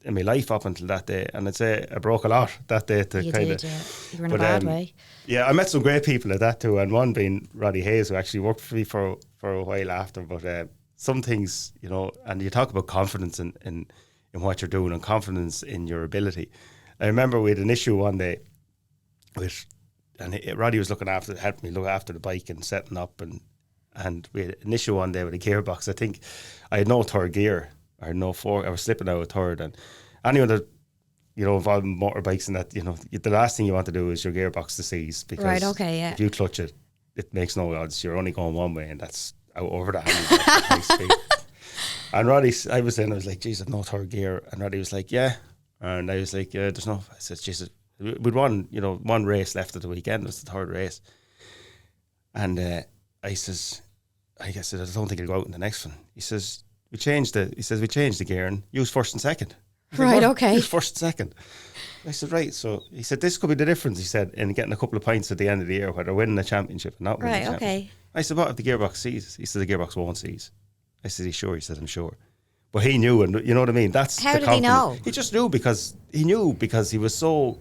in my life up until that day. And I'd say I broke a lot that day. You did, yeah. You were in a bad way. Yeah, I met some great people at that too. And one being Roddy Hayes, who actually worked for me for a while after. But some things, you know, and you talk about confidence in what you're doing and confidence in your ability. I remember we had an issue one day Roddy was helping me look after the bike and setting up, and we had an issue one day with a gearbox. I think I had no third gear. I had no fourth. I was slipping out of third. And anyone that, you know, involved in motorbikes and that, you know, the last thing you want to do is your gearbox to seize, because if you clutch it, it makes no odds. You're only going one way, and that's out over the handle at high speed. And Roddy, I was like, geez, I've no third gear. And Roddy was like, yeah. And I was like, yeah, there's no. I said, Jesus, with one race left of the weekend. It was the third race. And I said, I don't think I'll go out in the next one. He says, we changed the gear and use first and second. Right, okay. Use first and second. I said, right. So he said, this could be the difference, he said, in getting a couple of points at the end of the year, whether winning a championship or not winning a championship. Right, okay. I said, what if the gearbox seizes? He said, the gearbox won't seize. I said, he's sure? He said, I'm sure. But he knew, and you know what I mean? That's how did he know? He just knew because he was so,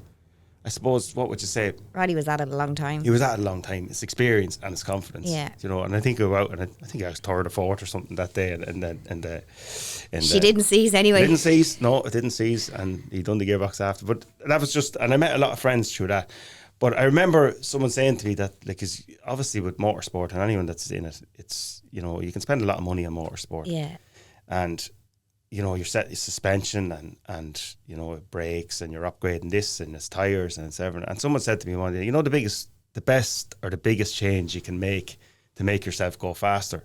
I suppose, what would you say? Roddy was at it a long time. He was at it a long time. His experience and his confidence. Yeah. You know, and I think I think I was third or fourth or something that day. She didn't seize anyway. Didn't seize. No, it didn't seize, and he done the gearbox after. But that was just, and I met a lot of friends through that. But I remember someone saying to me that, like, 'cause obviously with motorsport and anyone that's in it, it's, you know, you can spend a lot of money on motorsport. Yeah. And you know, you're set your suspension and you know, brakes, and you're upgrading this and it's tires and it's everything. And someone said to me one day, you know, the biggest change you can make to make yourself go faster.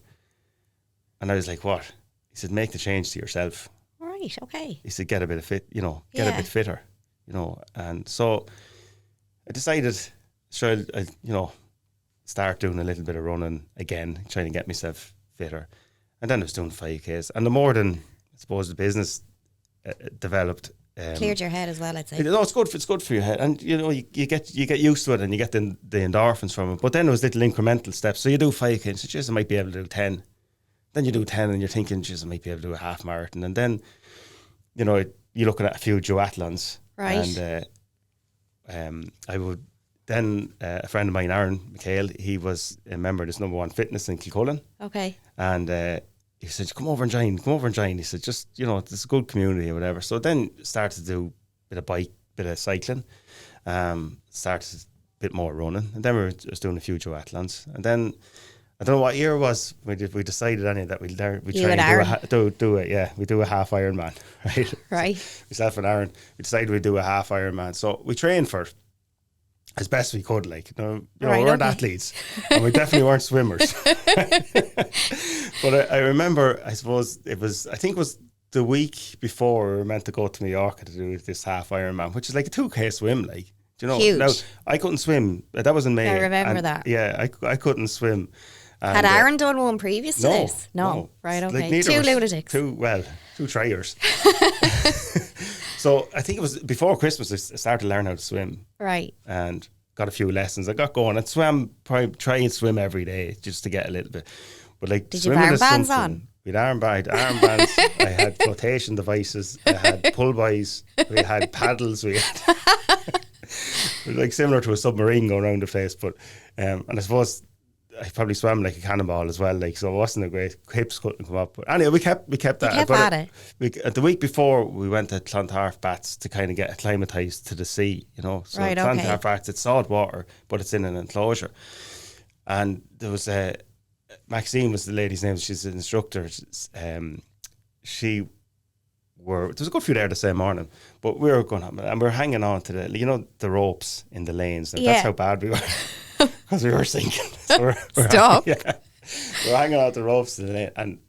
And I was like, what? He said, make the change to yourself. Right, okay. He said, get a bit fitter, you know. And so I decided, I start doing a little bit of running again, trying to get myself fitter. And then I was doing 5Ks. And the more than, I suppose, the business developed. Cleared your head as well, I'd say. No, it's good for your head. And, you know, you get used to it and you get the endorphins from it. But then it was little incremental steps. So you do 5K and say, geez, I might be able to do 10. Then you do 10 and you're thinking, geez, I might be able to do a half marathon. And then, you know, you're looking at a few duathlons. Right. And I would then, a friend of mine, Aaron McHale, he was a member of this number one fitness in Kilcullen. Okay. And he said, come over and join. He said, just, you know, it's a good community or whatever. So then started to do a bit of cycling, started a bit more running. And then we were just doing a few duathlons. And then, I don't know what year it was, we decided that we try and do a half Ironman, right? Right. Myself and Aaron, we decided we'd do a half Ironman. So we trained for it as best we could, like, you know, we weren't athletes, and we definitely weren't swimmers. But I remember, I suppose it was the week before we were meant to go to Mallorca to do this half Ironman, which is like a 2K swim, like, do you know? Huge. Now, I couldn't swim. That was in May. I remember that. Yeah, I couldn't swim. And, had Aaron done one previous to this? No. Right, okay. Like, two lunatics. Two tryers. So I think it was before Christmas I started to learn how to swim. Right. And got a few lessons. I got going. I'd try and swim every day just to get a little bit. But like, did you have armbands on? We had armbands. I had flotation devices. I had pull buys. We had paddles. We had like similar to a submarine going around the place. But and I suppose I probably swam like a cannonball as well, like, so it wasn't a great, hips couldn't come up. But anyway, we kept that. You kept at it. The week before, we went to Clontarf Bats to kind of get acclimatised to the sea, you know. So right, Clontarf Bats, it's salt water, but it's in an enclosure. And there was Maxine was the lady's name, she's an instructor. There was a good few there the same morning, but we were going on, and we were hanging on to the ropes in the lanes. That's how bad we were. Because we were sinking. So Stop. We're hanging out the ropes today, and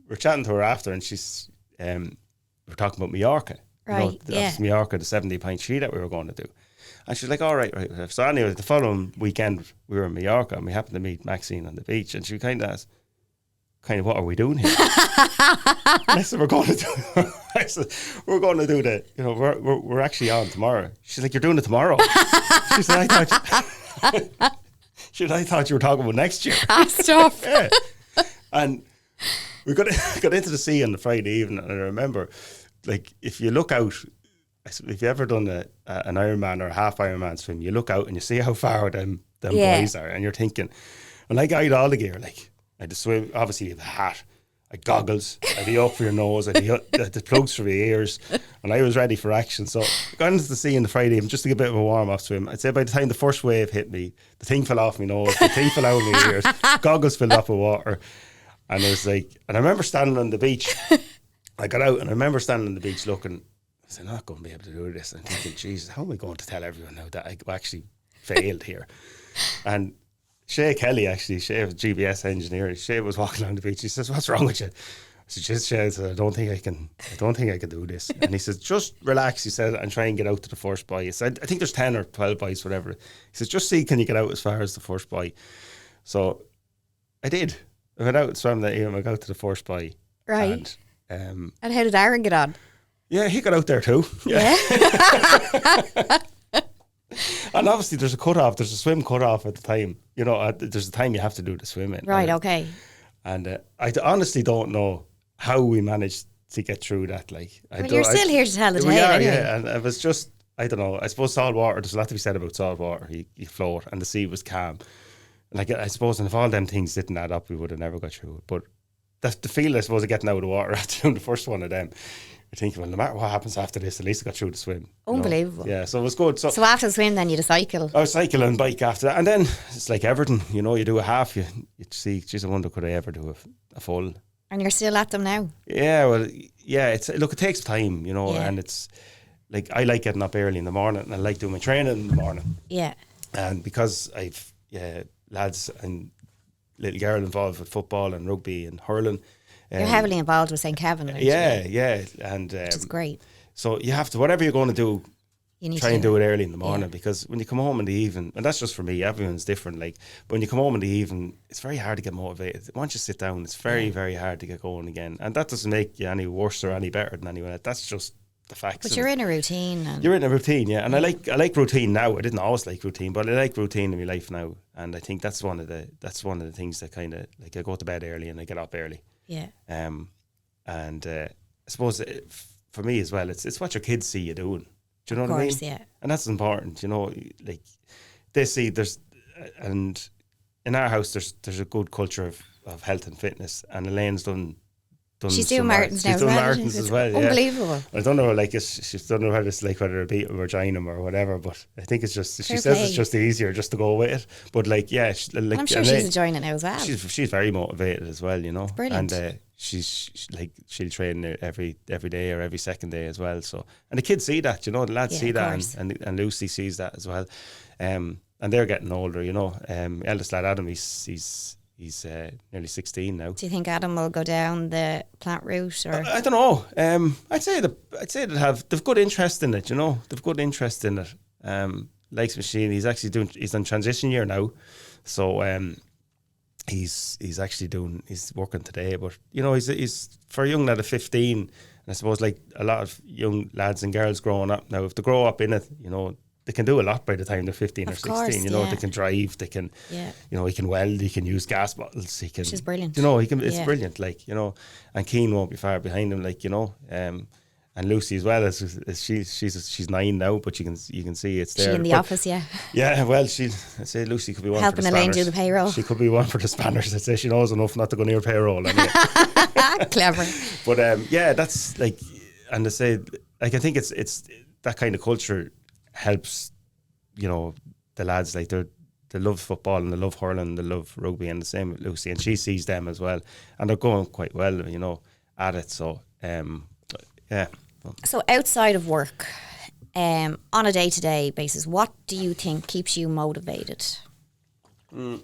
we're chatting to her after, and she's we're talking about Mallorca. Right. That's Mallorca, the 70-pint tree that we were going to do. And she's like, all right. So anyway, the following weekend we were in Mallorca, and we happened to meet Maxine on the beach, and she kind of asked, what are we doing here? I said, we're going to do we're actually on tomorrow. She's like, you're doing it tomorrow? She said, I thought you were talking about next year. Stop. Yeah. And we got into the sea on the Friday evening, and I remember, like, if you look out, if you ever done an Ironman or a half Ironman swim, you look out and you see how far them boys are, and you're thinking, well, I got all the gear, like, I had to swim, obviously you have a hat, I had goggles, I had the up for your nose, I had the plugs for your ears, and I was ready for action. So I got into the sea on the Friday evening just to get a bit of a warm-up swim. I'd say by the time the first wave hit me, the thing fell off my nose, the thing fell out of my ears, goggles filled up with water, and I was like, and I remember standing on the beach, I got out and I remember standing on the beach looking, I said, I'm not going to be able to do this, and thinking, Jesus, how am I going to tell everyone now that I actually failed here? And Shay Kelly, actually, Shay was GBS engineer. Shay was walking along the beach. He says, "What's wrong with you?" I said, "Just Shay, I don't think I can do this." And he says, "Just relax," he said, "and try and get out to the first buoy." He said, "I think there's 10 or 12 buoys, whatever." He says, "Just see, can you get out as far as the first buoy?" So I did. I went out and swam that evening. I got to the first buoy. Right. And how did Aaron get on? Yeah, he got out there too. Yeah. And obviously there's a cut-off, there's a swim cut-off at the time. You know, there's a time you have to do the swimming. Right, okay. And I honestly don't know how we managed to get through that. Like, you're still here to tell the tale anyway. Yeah, and it was just, I don't know, I suppose salt water, there's a lot to be said about salt water. You float and the sea was calm. Like, I suppose, and if all them things didn't add up, we would have never got through it. But that's the feel, I suppose, of getting out of the water after doing the first one of them. I think, well, no matter what happens after this, at least I got through the swim. Unbelievable. You know? Yeah, so it was good. So after the swim, then you had a cycle. I was cycle and bike after that. And then it's like everything, you know, you do a half, you see, geez, I wonder, could I ever do a full? And you're still at them now? Yeah, well, yeah, it takes time, you know, and it's like, I like getting up early in the morning and I like doing my training in the morning. Yeah. And because I've lads and little girl involved with football and rugby and hurling. You're heavily involved with St. Kevin. Yeah. And it's great. So you have to, whatever you're going to do, you need try and do it early in the morning, because when you come home in the evening, and that's just for me, everyone's different, like, but when you come home in the evening, it's very hard to get motivated. Once you sit down, it's very, very hard to get going again. And that doesn't make you any worse or any better than anyone else. That's just the facts. But you're in a routine. You're in a routine, yeah. And I like routine now. I didn't always like routine, but I like routine in my life now. And I think that's one of the things that kind of, like, I go to bed early and I get up early. Yeah. And I suppose for me as well, it's what your kids see you doing. Do you know what I mean? Yeah. And that's important, you know, like, they see and in our house there's a good culture of health and fitness, and Elaine's done she's doing Martins now. She's doing Martins as well. Unbelievable. Yeah. I don't know, like, she's don't know whether it's like whether a beat or join them or whatever, but I think it's just, she says it's just easier just to go with it. But like, yeah, like, I'm sure she's enjoying it now as well. She's very motivated as well, you know. It's brilliant. And she's like, she'll train every day or every second day as well. So, and the kids see that, you know, the lads see that, and Lucy sees that as well. And they're getting older, you know. Eldest lad Adam, he's nearly 16 now. Do you think Adam will go down the plant route, or? I don't know. I'd say they've good interest in it. You know, they've good interest in it. Likes machine. He's on transition year now, so he's working today. But you know, he's for a young lad of 15. And I suppose, like a lot of young lads and girls growing up now, if they grow up in it, you know, they can do a lot by the time they're 15 or 16. You know, they can drive, they can, you know, he can weld, he can use gas bottles, he can. Which is brilliant. You know, it's brilliant, like, you know, and Keane won't be far behind him, like, you know, and Lucy as well, as she's 9 now, but you can see it's there. She in the office, yeah. Yeah, well, I'd say Lucy could be one helping for the Elaine do the payroll. She could be one for the spanners. I'd say she knows enough not to go near payroll anyway. Clever. But yeah, that's like, and I say, like, I think it's that kind of culture helps, you know, the lads, like, they love football and they love hurling, they love rugby, and the same with Lucy, and she sees them as well, and they're going quite well, you know, at it. So yeah. So outside of work, on a day-to-day basis, what do you think keeps you motivated? Would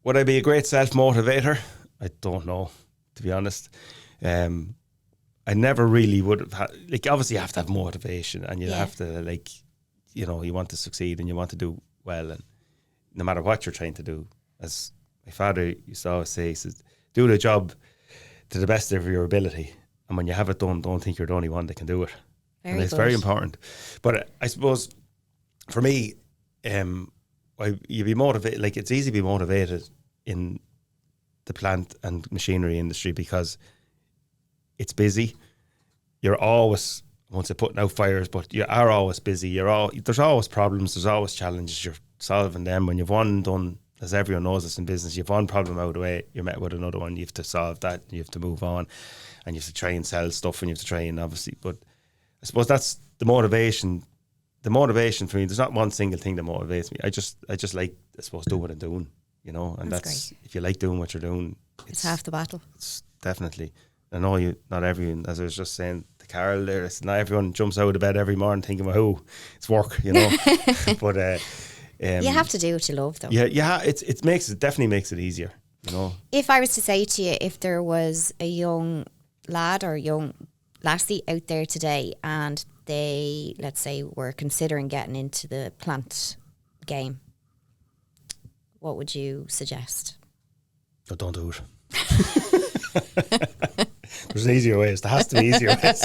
I be a great self-motivator? I don't know, to be honest. I never really would have had, like, obviously you have to have motivation, and you have to, like, you know, you want to succeed and you want to do well, and no matter what you're trying to do, as my father used to always say, he says, do the job to the best of your ability, and when you have it done, don't think you're the only one that can do it. And it's very important. But I suppose for me, you'd be motivated. Like, it's easy to be motivated in the plant and machinery industry because it's busy. You're always, I won't say putting out fires, but you are always busy. There's always problems. There's always challenges. You're solving them. When you've one done, as everyone knows this in business, you've one problem out of the way, you're met with another one. You have to solve that. You have to move on, and you have to try and sell stuff, and you have to try and obviously. But I suppose that's the motivation. The motivation for me, there's not one single thing that motivates me. I just like, I suppose, do what I'm doing, you know, and that's if you like doing what you're doing, it's half the battle. It's definitely. I know not everyone, as I was just saying to Carol there, not everyone jumps out of bed every morning thinking, well, it's work, you know. But you have to do what you love, though. Yeah, it definitely makes it easier, you know. If I was to say to you, if there was a young lad or young lassie out there today and they, let's say, were considering getting into the plant game, what would you suggest? Oh, don't do it. There's easier ways. There has to be easier ways.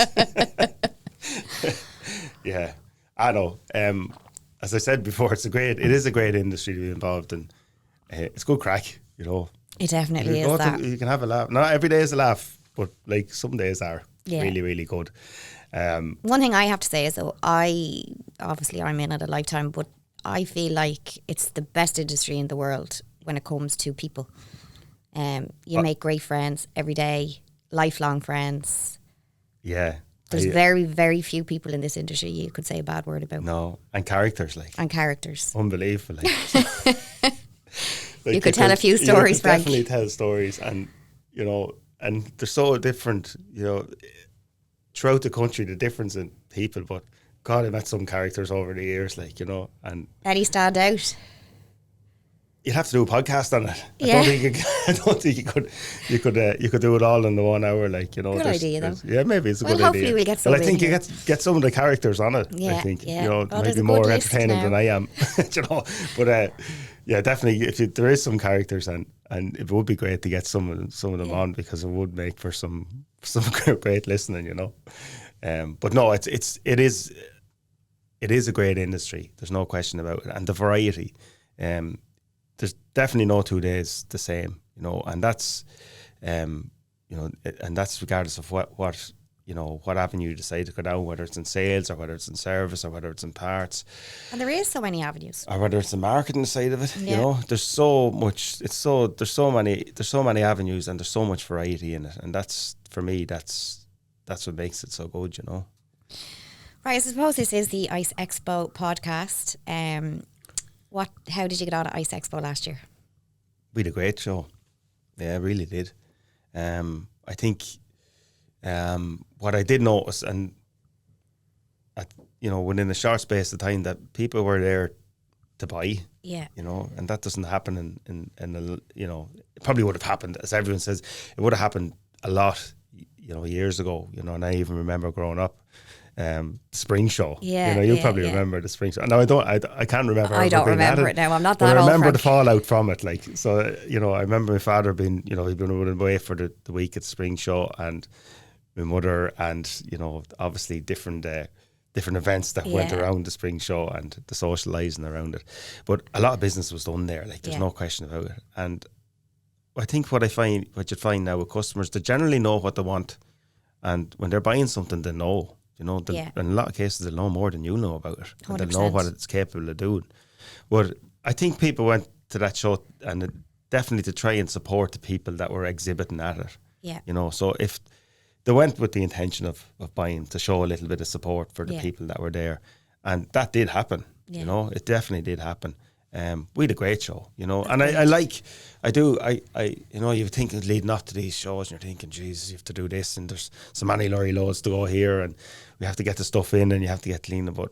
Yeah, I know. As I said before, it is a great industry to be involved in. It's good crack, you know. It definitely is that. You can have a laugh. Not every day is a laugh, but like some days are really, really good. One thing I have to say is, though, I'm in it a lifetime, but I feel like it's the best industry in the world when it comes to people. You make great friends every day, lifelong friends. Yeah. There's very, very few people in this industry you could say a bad word about. No, and characters, like. And characters. Unbelievable. Like, you could tell a few stories, Frank. Definitely tell stories, and, you know, and they're so different, you know, throughout the country, the difference in people, but God, I met some characters over the years, like, you know, and any stand out? You'd have to do a podcast on it. Yeah. I don't think you could do it all in the 1 hour, like, you know. Good idea, though. Yeah, maybe it's a good idea. Hopefully we'll get some. Well, I think you get some of the characters on it. Yeah, I think, yeah. you know, well, maybe more entertaining than I am, you know. But yeah, definitely, there is some characters, and it would be great to get some of them on, because it would make for some great listening, you know. But no, it is a great industry. There's no question about it, and the variety. There's definitely no 2 days the same, you know, and that's, you know, and that's regardless of what you know, what avenue you decide to go down, whether it's in sales or whether it's in service or whether it's in parts. And there is so many avenues. Or whether it's the marketing side of it, you know, there's so much. There's so many avenues, and there's so much variety in it, and that's, for me, that's what makes it so good, you know. Right, I suppose this is the ICE Expo podcast. How did you get on at ICE Expo last year? We had a great show. Yeah, really did. I think what I did notice, and you know, within a short space of time, that people were there to buy. Yeah. You know, and that doesn't happen in you know, it probably would have happened, as everyone says, it would have happened a lot, you know, years ago, you know, and I even remember growing up. Spring show. Yeah, you know, you'll probably remember the spring show. No, I can't remember. I don't remember it now. I'm not that old. I remember Frank. the fallout from it. Like, so, you know, I remember my father being, you know, he'd been away for the week at the spring show, and my mother, and, you know, obviously different events that went around the spring show and the socialising around it. But a lot of business was done there. Like, there's no question about it. And I think what you find now with customers, they generally know what they want, and when they're buying something, they know. You know, in a lot of cases, they'll know more than you know about it. And they'll know what it's capable of doing. But I think people went to that show, and definitely to try and support the people that were exhibiting at it. Yeah. You know, so if they went with the intention of buying, to show a little bit of support for the people that were there. And that did happen. You know, it definitely did happen. We had a great show, you know, and I you know, you think leading up to these shows, and you're thinking, Jesus, you have to do this, and there's so many lorry loads to go here, and we have to get the stuff in, and you have to get clean. But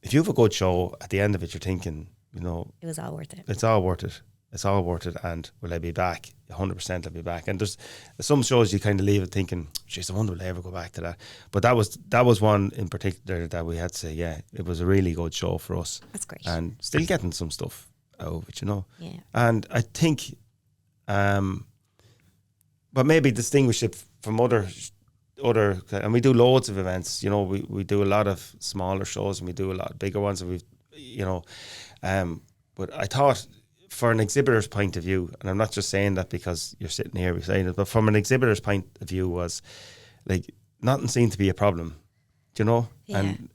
if you have a good show, at the end of it, you're thinking, you know, it was all worth it. It's all worth it. It's all worth it. And will I be back? 100% I'll be back. And there's some shows you kind of leave it thinking, jeez, I wonder will I ever go back to that. But that was one in particular that we had to say, yeah, it was a really good show for us. That's great. And still getting some stuff out of it, you know. Yeah. And I think, but maybe distinguish it from other, and we do loads of events, you know, we do a lot of smaller shows, and we do a lot of bigger ones, and we've, you know, But I thought, for an exhibitor's point of view, and I'm not just saying that because you're sitting here beside it, but from an exhibitor's point of view was, like, nothing seemed to be a problem, you know? Yeah. And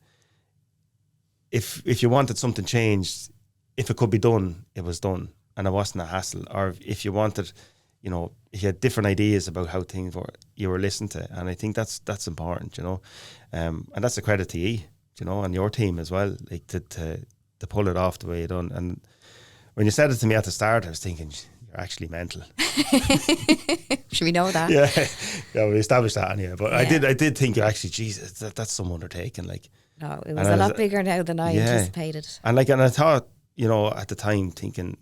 if you wanted something changed, if it could be done, it was done, and it wasn't a hassle. Or if you wanted, you know, if you had different ideas about how things were, you were listened to. And I think that's important, you know? And that's a credit to you, you know, and your team as well, like to pull it off the way you done. And when you said it to me at the start, I was thinking, you're actually mental. Should we know that? Yeah, we established that anyway. But yeah. I did think, actually, Jesus, that's some undertaking. Like, no, it was a lot bigger now than I anticipated. And I thought, you know, at the time, thinking,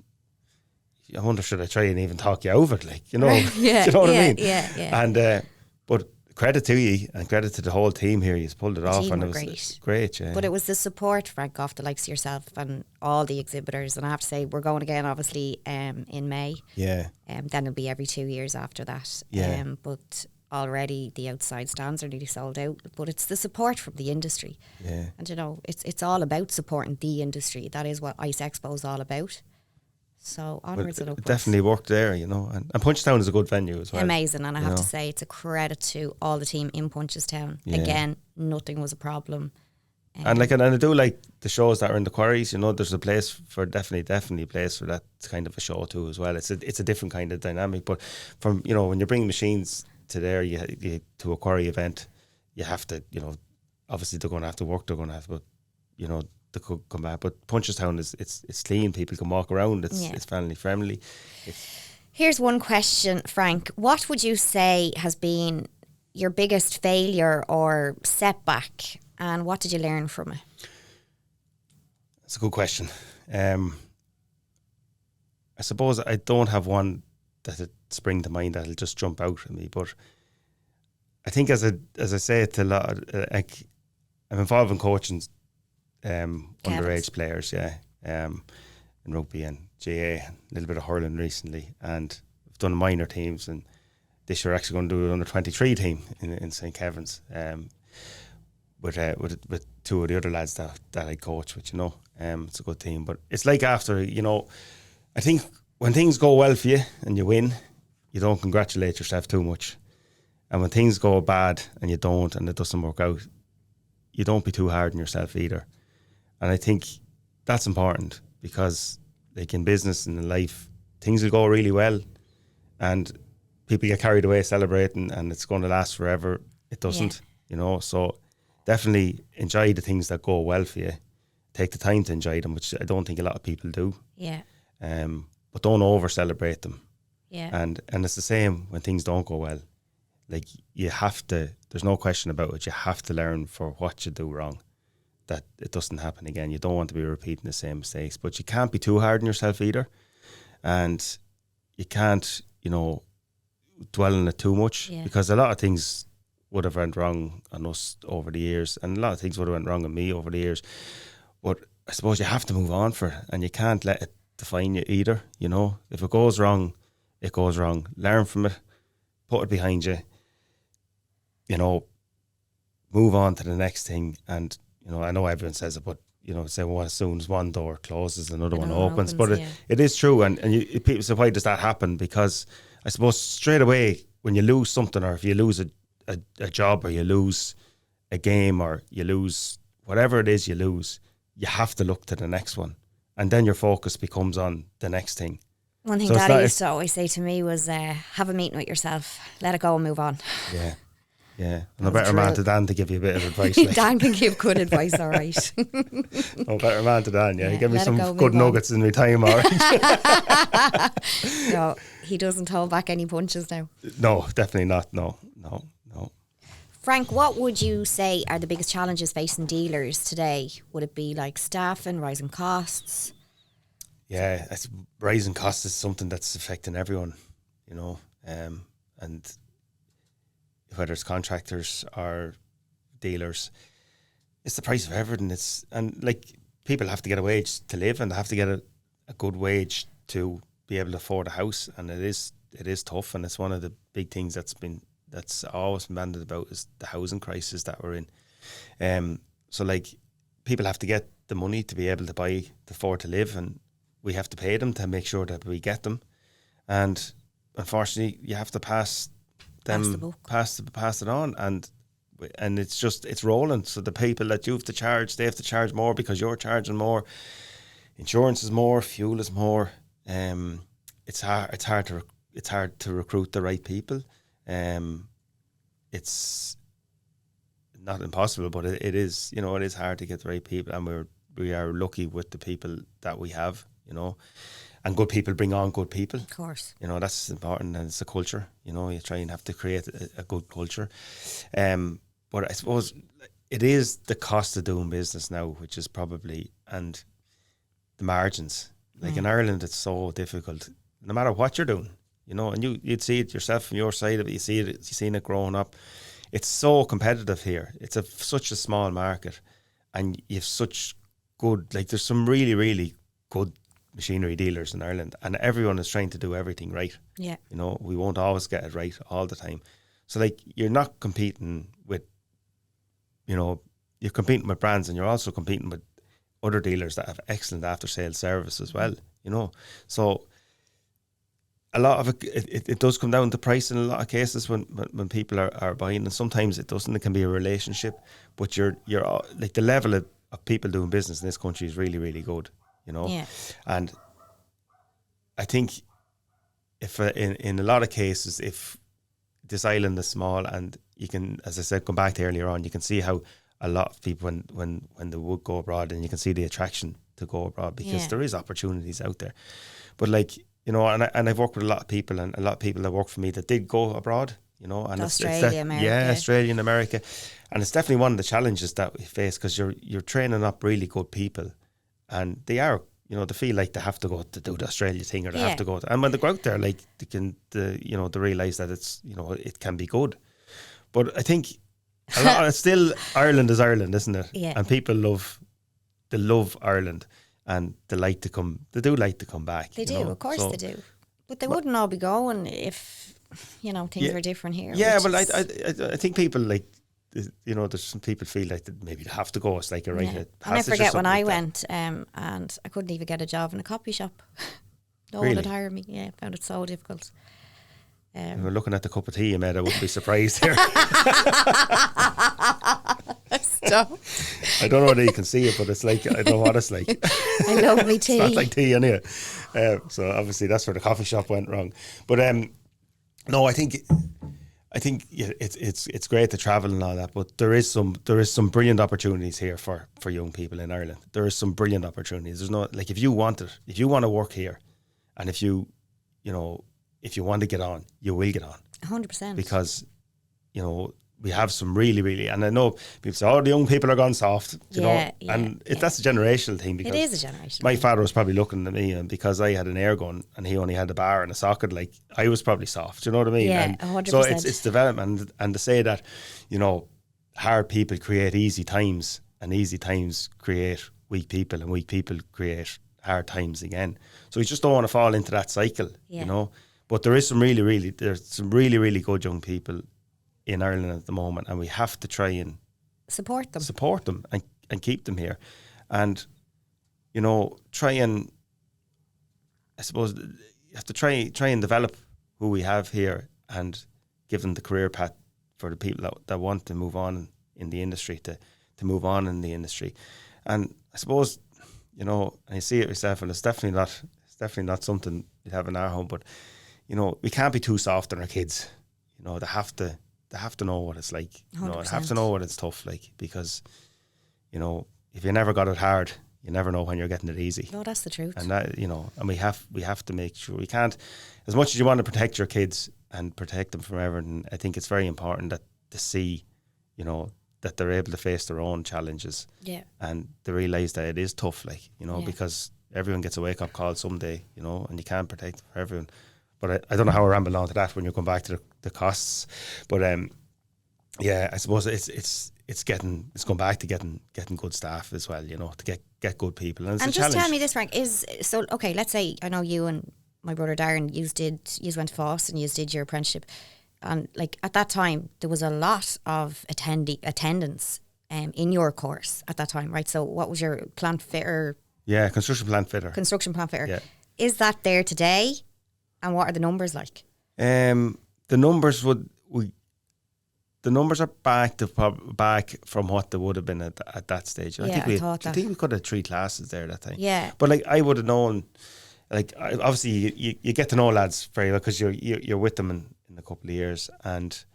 I wonder, should I try and even talk you over it? Like, you know, yeah, you know what I mean? Yeah. And but credit to you and credit to the whole team here. You've pulled it off, and it was great. Yeah. But it was the support, Frank, off the likes of yourself and all the exhibitors. And I have to say, we're going again, obviously, in May. Yeah. Then it'll be every 2 years after that. Yeah. But already the outside stands are nearly sold out. But it's the support from the industry. Yeah. And you know, it's all about supporting the industry. That is what ICE Expo is all about. So onwards and upwards. It definitely worked there, you know. And Punchestown is a good venue as well. Amazing. And I have to say, it's a credit to all the team in Punchestown. Yeah. Again, nothing was a problem. And I do like the shows that are in the quarries, you know. There's a place for definitely a place for that kind of a show too as well. It's a different kind of dynamic. But from, you know, when you're bringing machines to there, you to a quarry event, you have to, you know, obviously they're going to have to work, they're going to have to, you know, they could come back. But Punchestown it's clean, people can walk around, it's family friendly. Here's one question, Frank. What would you say has been your biggest failure or setback, and what did you learn from it? That's a good question. I suppose I don't have one that spring to mind that'll just jump out at me, but I think as I say it to a lot of, like, I'm involved in coaching underage players, in rugby and GA, a little bit of hurling recently, and I've done minor teams, and this year actually going to do an under 23 team in St. Kevin's, with two of the other lads that I coach with, you know. It's a good team, but it's like after, you know, I think when things go well for you and you win, you don't congratulate yourself too much, and when things go bad and you don't, and it doesn't work out, you don't be too hard on yourself either. And I think that's important, because like in business and in life, things will go really well and people get carried away celebrating and it's going to last forever. It doesn't, you know. So definitely enjoy the things that go well for you. Take the time to enjoy them, which I don't think a lot of people do. Yeah. But don't over celebrate them. Yeah. And it's the same when things don't go well. Like, you have to, there's no question about it, you have to learn for what you do wrong, that it doesn't happen again. You don't want to be repeating the same mistakes, but you can't be too hard on yourself either, and you can't, you know, dwell on it too much, because a lot of things would have went wrong on us over the years, and a lot of things would have went wrong on me over the years, but I suppose you have to move on for it, and you can't let it define you either, you know. If it goes wrong, it goes wrong. Learn from it, put it behind you, you know, move on to the next thing. And you know, I know everyone says it, but you know, say, well, as soon as one door closes, another one opens. But it is true, and people say, why does that happen? Because I suppose straight away when you lose something, or if you lose a job, or you lose a game, or you lose whatever it is you lose, you have to look to the next one, and then your focus becomes on the next thing. One thing Daddy used to always say to me was, have a meeting with yourself, let it go and move on. Yeah. Yeah, and a better man to Dan to give you a bit of advice. Like. Dan can give good advice, all right. No better man to Dan, He gave me some good nuggets in my time, all right. No, he doesn't hold back any punches now. No, definitely not, no. Frank, what would you say are the biggest challenges facing dealers today? Would it be like staffing, rising costs? Yeah, rising costs is something that's affecting everyone, you know, and whether it's contractors or dealers, it's the price of everything. And like, people have to get a wage to live, and they have to get a good wage to be able to afford a house, and it is tough, and it's one of the big things that's always been bandied about, is the housing crisis that we're in. So like, people have to get the money to be able to afford to live, and we have to pay them to make sure that we get them, and unfortunately, you have to pass it on, and it's rolling. So the people that you have to charge, they have to charge more because you're charging more. Insurance is more, fuel is more. It's hard to recruit the right people. It's not impossible, but it is, it is hard to get the right people, and we are lucky with the people that we have, and good people bring on good people. Of course. That's important, and it's a culture, you try and have to create a good culture. But I suppose it is the cost of doing business now, which is probably, and the margins. Like in Ireland, it's so difficult, no matter what you're doing, and you'd see it yourself from your side of it, you've seen it growing up. It's so competitive here. It's such a small market, and you have such good, there's some really, really good machinery dealers in Ireland, and everyone is trying to do everything right. Yeah. We won't always get it right all the time. So you're not competing with, you're competing with brands, and you're also competing with other dealers that have excellent after sales service as well, So a lot of it does come down to price in a lot of cases when people are buying, and sometimes it doesn't. It can be a relationship, but you're the level of people doing business in this country is really, really good, Yeah. And I think if in a lot of cases, if this island is small, and you can, as I said, come back to earlier on, you can see how a lot of people when they would go abroad, and you can see the attraction to go abroad because there is opportunities out there. But and I've worked with a lot of people, and a lot of people that work for me that did go abroad, and Australia, America. Yeah, Australia and America. And it's definitely one of the challenges that we face, because you're training up really good people, and they are, they feel like they have to go to do the Australia thing, or they have to go to, and when they go out there, they realise that it's, it can be good. But I think a lot it's still, Ireland is Ireland, isn't it? Yeah. And people love Ireland, and they do like to come back. They do, of course they do. But they wouldn't all be going if, things were different here. Yeah, well, I think people there's some people feel like that maybe they have to go. It's like a right. And I forget when I went, and I couldn't even get a job in a copy shop. No one would hire me. Yeah, I found it so difficult. We're looking at the cup of tea you made. I wouldn't be surprised here. Stop. I don't know whether you can see it, but it's like, I don't know what it's like. I love me tea. It's not like tea in here. So obviously that's where the coffee shop went wrong. But no, I think it's great to travel and all that, but there is some brilliant opportunities here for young people in Ireland. There is some brilliant opportunities. There's no, if you want to work here, and if you want to get on, you will get on. 100%. Because, we have some really, really, and I know people say, the young people are gone soft, and that's a generational thing. Because it is a generational my thing. father was probably looking at me, and because I had an air gun and he only had a bar and a socket, I was probably soft. Do you know what I mean? Yeah, and 100%. So it's development, and to say that, hard people create easy times, and easy times create weak people, and weak people create hard times again. So you just don't want to fall into that cycle, But there is some really, really good young people in Ireland at the moment, and we have to try and support them and keep them here, and try and, I suppose, you have to try and develop who we have here, and give them the career path for the people that want to move on in the industry, to move on in the industry. And I suppose, and you see it yourself, and it's definitely not something we have in our home, but we can't be too soft on our kids. They have to know what it's like. They have to know what it's tough like, because, if you never got it hard, you never know when you're getting it easy. No, that's the truth. And that, and we have to make sure, we can't, as much as you want to protect your kids and protect them from everything, I think it's very important that to see, that they're able to face their own challenges. Yeah. And they realise that it is tough, because everyone gets a wake up call someday, and you can't protect them for everyone. But I don't know how I ramble on to that when you come back to the costs. But I suppose it's going back to getting good staff as well, to get good people. And it's a challenge. Tell me this, Frank, okay, let's say I know you and my brother Darren, you went to FOSS and you did your apprenticeship, and at that time there was a lot of attendance in your course at that time, right? So what was your plant fitter Yeah, construction plant fitter. Construction plant fitter. Yeah. Is that there today? And what are the numbers like? The numbers are back from what they would have been at that stage. I think we could have 3 classes there that time. Yeah. But like I would have known, like obviously you get to know lads very well because you're with them in a couple of years, and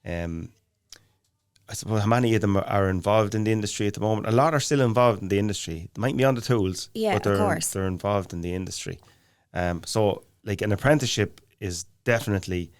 I suppose how many of them are involved in the industry at the moment. A lot are still involved in the industry. They might be on the tools, but they're involved in the industry. So like an apprenticeship is definitely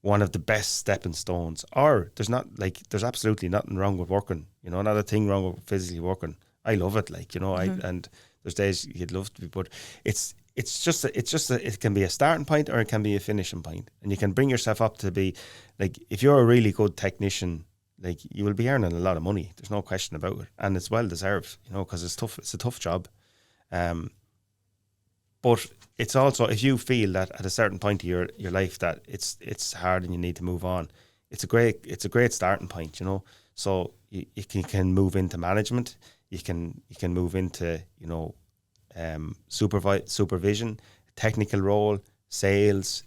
one of the best stepping stones. Or there's absolutely nothing wrong with working. Not a thing wrong with physically working. I love it. And there's days you'd love to be, but it can be a starting point or it can be a finishing point, and you can bring yourself up to be like, if you're a really good technician, like you will be earning a lot of money. There's no question about it, and it's well deserved. Because it's tough. It's a tough job. But it's also, if you feel that at a certain point of your life that it's hard and you need to move on, it's a great starting point. So you can move into management. You can move into supervision, technical role, sales,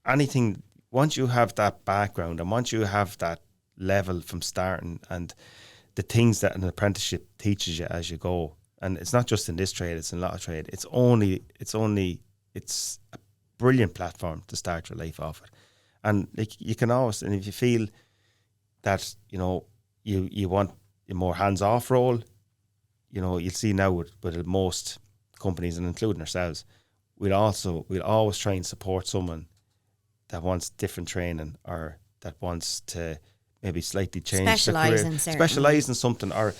anything. Once you have that background and once you have that level from starting, and the things that an apprenticeship teaches you as you go, and it's not just in this trade, it's in a lot of trade. It's a brilliant platform to start your life off with. And like you can always, and if you feel that you want a more hands-off role, you'll see now with most companies, and including ourselves, we'll always try and support someone that wants different training, or that wants to maybe slightly change their career, specialise in something, or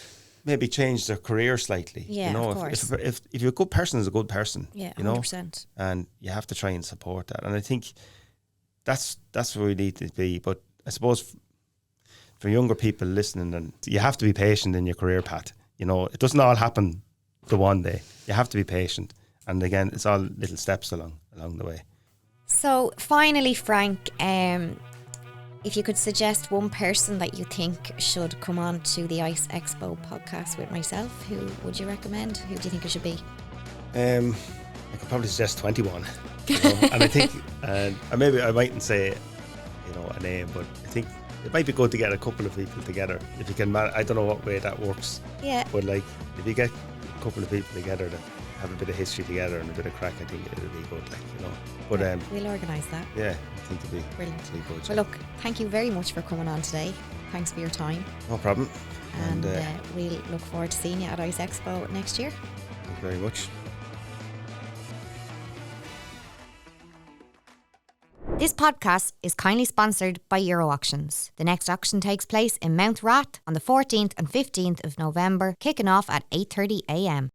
maybe change their career slightly. Yeah, of course. If you're a good person, is a good person. Yeah, 100%. And you have to try and support that. And I think that's where we need to be. But I suppose for younger people listening, and you have to be patient in your career path. It doesn't all happen the one day. You have to be patient. And again, it's all little steps along the way. So finally, Frank, if you could suggest one person that you think should come on to the ICE Expo podcast with myself, who would you recommend? Who do you think it should be? I could probably suggest 21. And I think, and maybe I mightn't say, a name, but I think it might be good to get a couple of people together. If you can, I don't know what way that works. Yeah. But like, if you get a couple of people together that have a bit of history together and a bit of crack, I think it'll be good. But we'll organise that. Yeah, I think it'll be brilliant. Good. Well, look, thank you very much for coming on today. Thanks for your time. No problem. And we'll look forward to seeing you at ICE Expo next year. Thank you very much. This podcast is kindly sponsored by Euro Auctions. The next auction takes place in Mount Rath on the 14th and 15th of November, kicking off at 8:30 a.m.